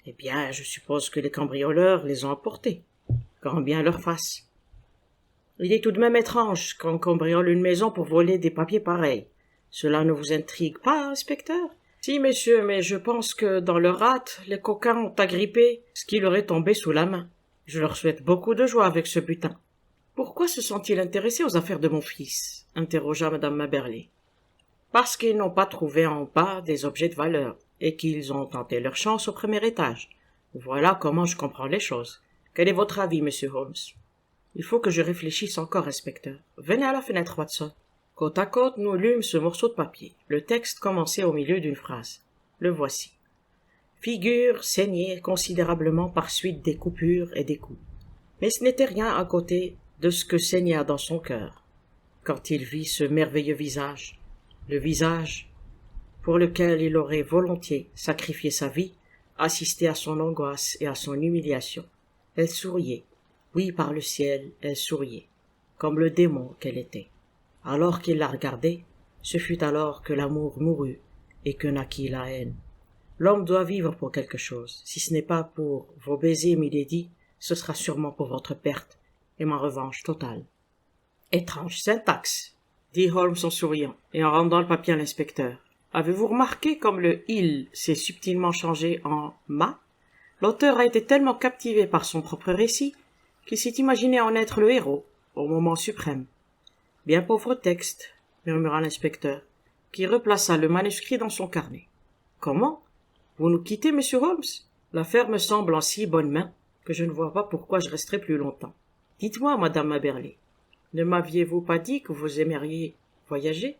Eh bien, je suppose que les cambrioleurs les ont emportés, quand bien leur fasse. Il est tout de même étrange qu'on cambriole une maison pour voler des papiers pareils. Cela ne vous intrigue pas, inspecteur? Si, monsieur, mais je pense que dans leur hâte, les coquins ont agrippé ce qui leur est tombé sous la main. Je leur souhaite beaucoup de joie avec ce butin. Pourquoi se sont-ils intéressés aux affaires de mon fils? Interrogea madame Maberley. Parce qu'ils n'ont pas trouvé en bas des objets de valeur, et qu'ils ont tenté leur chance au premier étage. Voilà comment je comprends les choses. Quel est votre avis, monsieur Holmes? Il faut que je réfléchisse encore, inspecteur. Venez à la fenêtre, Watson. Côte à côte, nous lûmes ce morceau de papier. Le texte commençait au milieu d'une phrase. Le voici. Figure saignée considérablement par suite des coupures et des coups. Mais ce n'était rien à côté de ce que saigna dans son cœur, quand il vit ce merveilleux visage, le visage pour lequel il aurait volontiers sacrifié sa vie, assisté à son angoisse et à son humiliation. Elle souriait. Oui, par le ciel, elle souriait, comme le démon qu'elle était. Alors qu'il la regardait, ce fut alors que l'amour mourut et que naquit la haine. L'homme doit vivre pour quelque chose. Si ce n'est pas pour vos baisers, milady, ce sera sûrement pour votre perte et ma revanche totale. Étrange syntaxe, dit Holmes en souriant et en rendant le papier à l'inspecteur. Avez-vous remarqué comme le « il » s'est subtilement changé en « ma » L'auteur a été tellement captivé par son propre récit qu'il s'est imaginé en être le héros, au moment suprême. Bien pauvre texte, murmura l'inspecteur, qui replaça le manuscrit dans son carnet. Comment? Vous nous quittez, monsieur Holmes? L'affaire me semble en si bonne main que je ne vois pas pourquoi je resterai plus longtemps. Dites-moi, madame Maberley, ne m'aviez-vous pas dit que vous aimeriez voyager?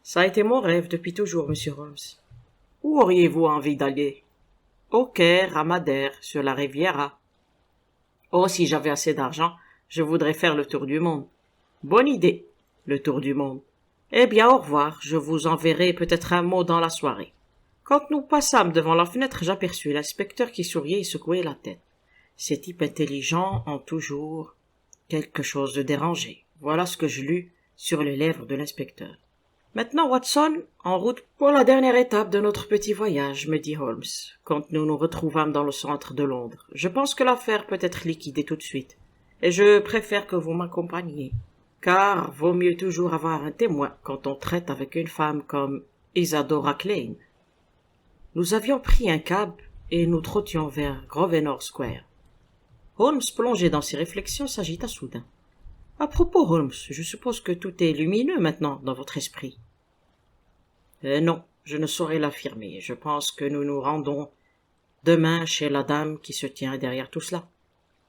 Ça a été mon rêve depuis toujours, monsieur Holmes. Où auriez-vous envie d'aller? Au Caire, à Madère, sur la Riviera. Oh, si j'avais assez d'argent, je voudrais faire le tour du monde. Bonne idée, le tour du monde. Eh bien, au revoir, je vous enverrai peut-être un mot dans la soirée. Quand nous passâmes devant la fenêtre, j'aperçus l'inspecteur qui souriait et secouait la tête. Ces types intelligents ont toujours quelque chose de dérangé. Voilà ce que je lus sur les lèvres de l'inspecteur. Maintenant, Watson, en route pour la dernière étape de notre petit voyage, me dit Holmes, quand nous nous retrouvâmes dans le centre de Londres. Je pense que l'affaire peut être liquidée tout de suite, et je préfère que vous m'accompagniez, car vaut mieux toujours avoir un témoin quand on traite avec une femme comme Isadora Klein. Nous avions pris un cab et nous trottions vers Grosvenor Square. Holmes, plongé dans ses réflexions, s'agita soudain. « À propos, Holmes, je suppose que tout est lumineux maintenant dans votre esprit. » Non, je ne saurais l'affirmer. Je pense que nous nous rendons demain chez la dame qui se tient derrière tout cela.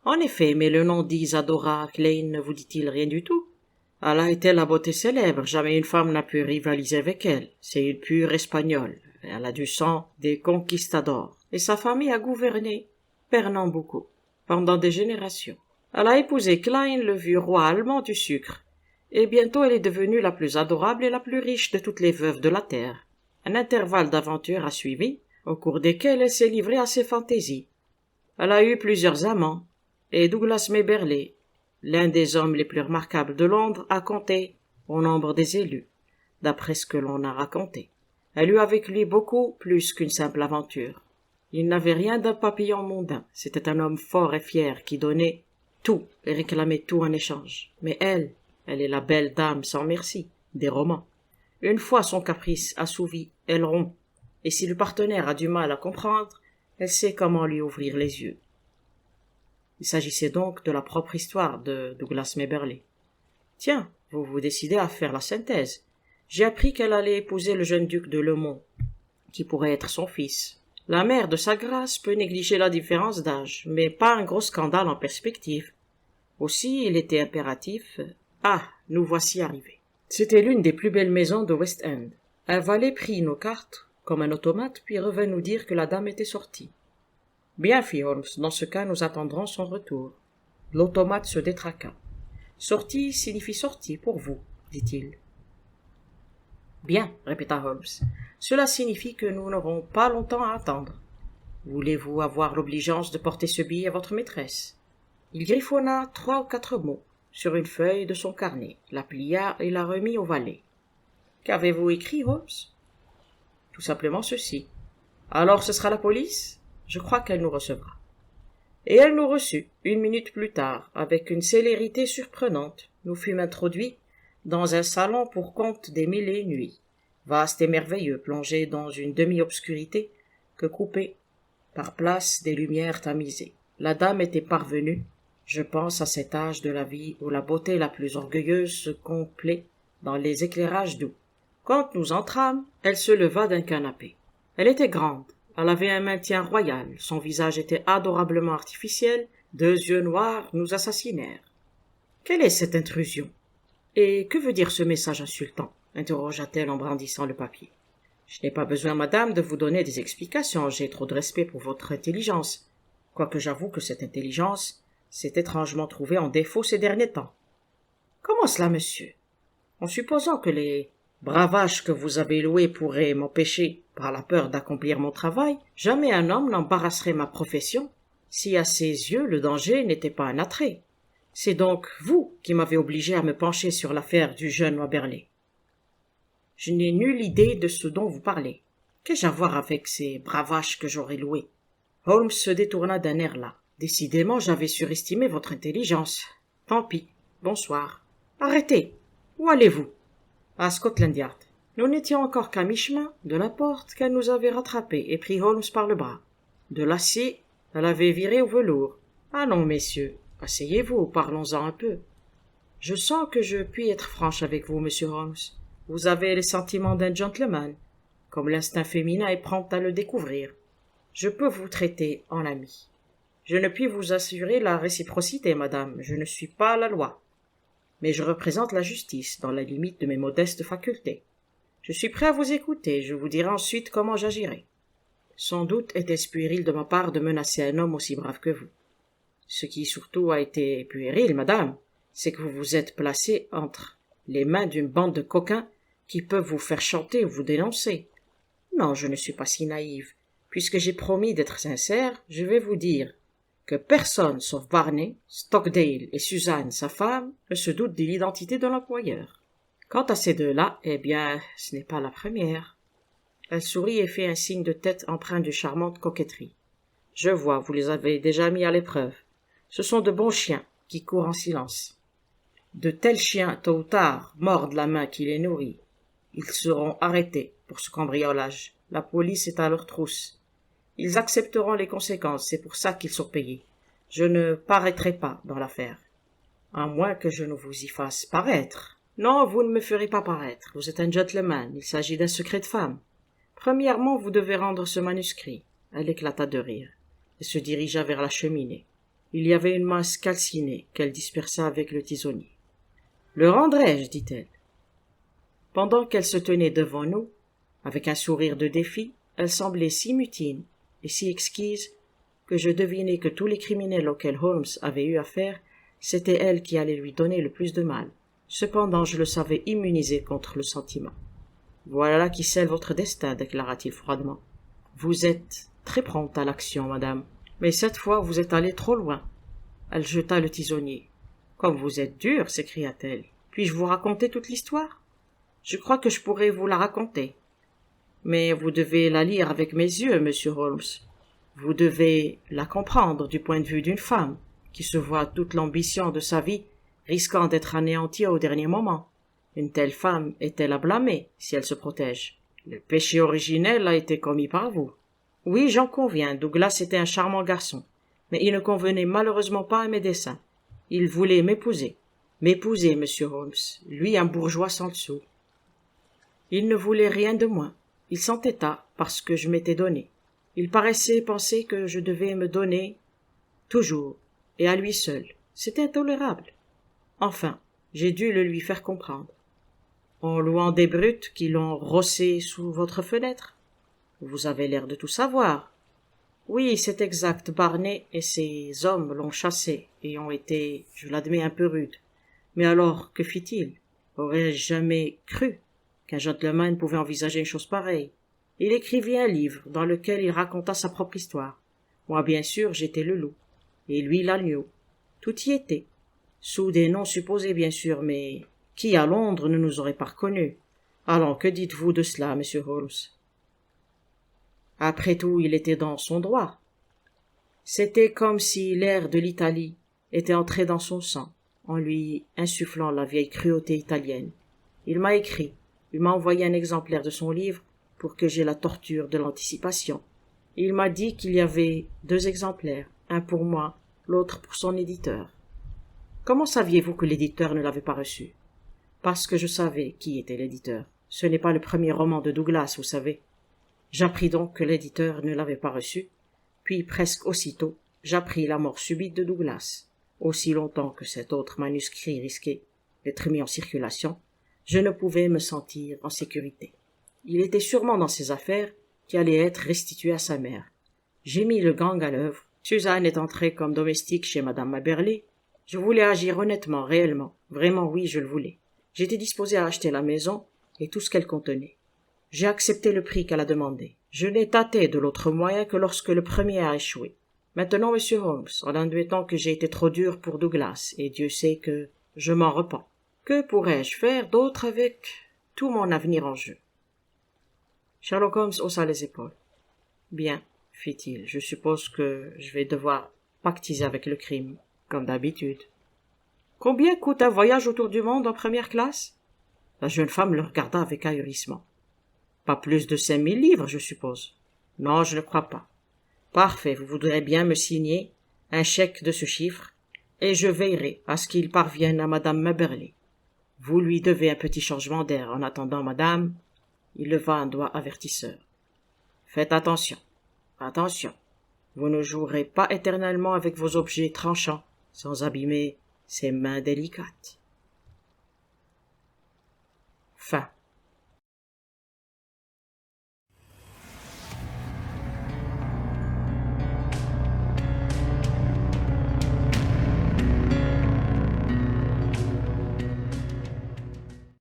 En effet, mais le nom d'Isadora Klein ne vous dit-il rien du tout? Elle a été la beauté célèbre, jamais une femme n'a pu rivaliser avec elle. C'est une pure espagnole. Elle a du sang des conquistadors. Et sa famille a gouverné Pernambuco pendant des générations. Elle a épousé Klein, le vieux roi allemand du sucre. Et bientôt elle est devenue la plus adorable et la plus riche de toutes les veuves de la terre. Un intervalle d'aventures a suivi, au cours desquels elle s'est livrée à ses fantaisies. Elle a eu plusieurs amants, et Douglas Maberley, l'un des hommes les plus remarquables de Londres, a compté au nombre des élus, d'après ce que l'on a raconté. Elle eut avec lui beaucoup plus qu'une simple aventure. Il n'avait rien d'un papillon mondain, c'était un homme fort et fier qui donnait tout et réclamait tout en échange. Mais elle est la belle dame sans merci, des romans. Une fois son caprice assouvi, elle rompt, et si le partenaire a du mal à comprendre, elle sait comment lui ouvrir les yeux. Il s'agissait donc de la propre histoire de Douglas Maberley. Tiens, vous vous décidez à faire la synthèse. J'ai appris qu'elle allait épouser le jeune duc de Lemont, qui pourrait être son fils. La mère de sa grâce peut négliger la différence d'âge, mais pas un gros scandale en perspective. Aussi, il était impératif. Ah, nous voici arrivés. C'était l'une des plus belles maisons de West End. Un valet prit nos cartes, comme un automate, puis revint nous dire que la dame était sortie. Bien, fit Holmes, dans ce cas, nous attendrons son retour. L'automate se détraqua. Sortie signifie sortie pour vous, dit-il. Bien, répéta Holmes. Cela signifie que nous n'aurons pas longtemps à attendre. Voulez-vous avoir l'obligeance de porter ce billet à votre maîtresse? Il griffonna 3 ou 4 mots sur une feuille de son carnet, la plia et la remit au valet. Qu'avez-vous écrit, Holmes? Tout simplement ceci. Alors ce sera la police? Je crois qu'elle nous recevra. Et elle nous reçut, 1 minute plus tard, avec une célérité surprenante. Nous fûmes introduits dans un salon pour compte des 1001 nuits, vaste et merveilleux, plongé dans une demi-obscurité que coupaient par places des lumières tamisées. La dame était parvenue, je pense, à cet âge de la vie où la beauté la plus orgueilleuse se complaît dans les éclairages doux. Quand nous entrâmes, elle se leva d'un canapé. Elle était grande, elle avait un maintien royal, son visage était adorablement artificiel, 2 yeux noirs nous assassinèrent. Quelle est cette intrusion? Et que veut dire ce message insultant? Interrogea-t-elle en brandissant le papier. Je n'ai pas besoin, madame, de vous donner des explications, j'ai trop de respect pour votre intelligence, quoique j'avoue que cette intelligence s'est étrangement trouvée en défaut ces derniers temps. Comment cela, monsieur? En supposant que les bravages que vous avez loués pourraient m'empêcher, par la peur d'accomplir mon travail, jamais un homme n'embarrasserait ma profession, si à ses yeux le danger n'était pas un attrait. C'est donc vous qui m'avez obligé à me pencher sur l'affaire du jeune Waberley. Je n'ai nulle idée de ce dont vous parlez. Qu'ai-je à voir avec ces bravages que j'aurais loués? Holmes se détourna d'un air las. Décidément, j'avais surestimé votre intelligence. Tant pis. Bonsoir. Arrêtez. Où allez-vous? À Scotland Yard. Nous n'étions encore qu'à mi-chemin de la porte qu'elle nous avait rattrapés et pris Holmes par le bras. De l'acier, elle avait viré au velours. Allons, messieurs, asseyez-vous, parlons-en un peu. Je sens que je puis être franche avec vous, monsieur Holmes. Vous avez les sentiments d'un gentleman, comme l'instinct féminin est prompt à le découvrir. Je peux vous traiter en ami. Je ne puis vous assurer la réciprocité, madame, je ne suis pas la loi. Mais je représente la justice, dans la limite de mes modestes facultés. Je suis prêt à vous écouter, je vous dirai ensuite comment j'agirai. Sans doute était-ce puéril de ma part de menacer un homme aussi brave que vous. Ce qui surtout a été puéril, madame, c'est que vous vous êtes placé entre les mains d'une bande de coquins qui peuvent vous faire chanter ou vous dénoncer. Non, je ne suis pas si naïve. Puisque j'ai promis d'être sincère, je vais vous dire que personne sauf Barney, Stockdale et Suzanne, sa femme, ne se doute de l'identité de l'employeur. Quant à ces deux-là, eh bien, ce n'est pas la première. Elle sourit et fait un signe de tête empreint de charmante coquetterie. Je vois, vous les avez déjà mis à l'épreuve. Ce sont de bons chiens qui courent en silence. De tels chiens, tôt ou tard, mordent la main qui les nourrit. Ils seront arrêtés pour ce cambriolage. La police est à leur trousse. Ils accepteront les conséquences, c'est pour ça qu'ils sont payés. Je ne paraîtrai pas dans l'affaire. À moins que je ne vous y fasse paraître. Non, vous ne me ferez pas paraître. Vous êtes un gentleman. Il s'agit d'un secret de femme. Premièrement, vous devez rendre ce manuscrit. Elle éclata de rire et se dirigea vers la cheminée. Il y avait une masse calcinée qu'elle dispersa avec le tisonnier. Le rendrai-je, dit-elle. Pendant qu'elle se tenait devant nous, avec un sourire de défi, elle semblait si mutine et si exquise que je devinai que tous les criminels auxquels Holmes avait eu affaire, c'était elle qui allait lui donner le plus de mal. Cependant, je le savais immunisé contre le sentiment. Voilà qui scelle votre destin, déclara-t-il froidement. Vous êtes très prompte à l'action, madame. Mais cette fois, vous êtes allé trop loin. Elle jeta le tisonnier. Comme vous êtes dure, s'écria-t-elle. Puis-je vous raconter toute l'histoire? Je crois que je pourrais vous la raconter. Mais vous devez la lire avec mes yeux, monsieur Holmes. Vous devez la comprendre du point de vue d'une femme qui se voit toute l'ambition de sa vie risquant d'être anéantie au dernier moment. Une telle femme est-elle à blâmer si elle se protège? Le péché originel a été commis par vous. Oui, j'en conviens, Douglas était un charmant garçon, mais il ne convenait malheureusement pas à mes desseins. Il voulait m'épouser. M'épouser, monsieur Holmes, lui un bourgeois sans le sou. Il ne voulait rien de moi. Il s'entêta parce que je m'étais donné. Il paraissait penser que je devais me donner toujours, et à lui seul. C'est intolérable. Enfin, j'ai dû le lui faire comprendre. En louant des brutes qui l'ont rossé sous votre fenêtre. Vous avez l'air de tout savoir. Oui, c'est exact. Barney et ses hommes l'ont chassé et ont été, je l'admets, un peu rudes. Mais alors, que fit-il? Aurais-je jamais cru qu'un gentleman pouvait envisager une chose pareille? Il écrivit un livre dans lequel il raconta sa propre histoire. Moi, bien sûr, j'étais le loup, et lui l'agneau. Tout y était. Sous des noms supposés, bien sûr, mais qui à Londres ne nous aurait pas reconnus? Allons, que dites-vous de cela, monsieur Holmes? Après tout, il était dans son droit. C'était comme si l'air de l'Italie était entré dans son sang, en lui insufflant la vieille cruauté italienne. Il m'a écrit, il m'a envoyé un exemplaire de son livre pour que j'aie la torture de l'anticipation. Il m'a dit qu'il y avait 2 exemplaires, un pour moi, l'autre pour son éditeur. Comment saviez-vous que l'éditeur ne l'avait pas reçu? Parce que je savais qui était l'éditeur. Ce n'est pas le premier roman de Douglas, vous savez. J'appris donc que l'éditeur ne l'avait pas reçu, puis presque aussitôt, j'appris la mort subite de Douglas. Aussi longtemps que cet autre manuscrit risquait d'être mis en circulation, je ne pouvais me sentir en sécurité. Il était sûrement dans ses affaires qui allaient être restituées à sa mère. J'ai mis le gang à l'œuvre. Suzanne est entrée comme domestique chez madame Maberly. Je voulais agir honnêtement, réellement. Vraiment, oui, je le voulais. J'étais disposé à acheter la maison et tout ce qu'elle contenait. J'ai accepté le prix qu'elle a demandé. Je n'ai tâté de l'autre moyen que lorsque le premier a échoué. Maintenant, monsieur Holmes, en admettant que j'ai été trop dur pour Douglas, et Dieu sait que je m'en repens. Que pourrais-je faire d'autre avec tout mon avenir en jeu? Sherlock Holmes haussa les épaules. Bien, fit-il, je suppose que je vais devoir pactiser avec le crime, comme d'habitude. Combien coûte un voyage autour du monde en première classe? La jeune femme le regarda avec ahurissement. Pas plus de 5000 livres, je suppose. Non, je ne crois pas. Parfait, vous voudrez bien me signer un chèque de ce chiffre, et je veillerai à ce qu'il parvienne à madame Maberly. Vous lui devez un petit changement d'air. En attendant, madame, il leva un doigt avertisseur. Faites attention, attention. Vous ne jouerez pas éternellement avec vos objets tranchants, sans abîmer ces mains délicates.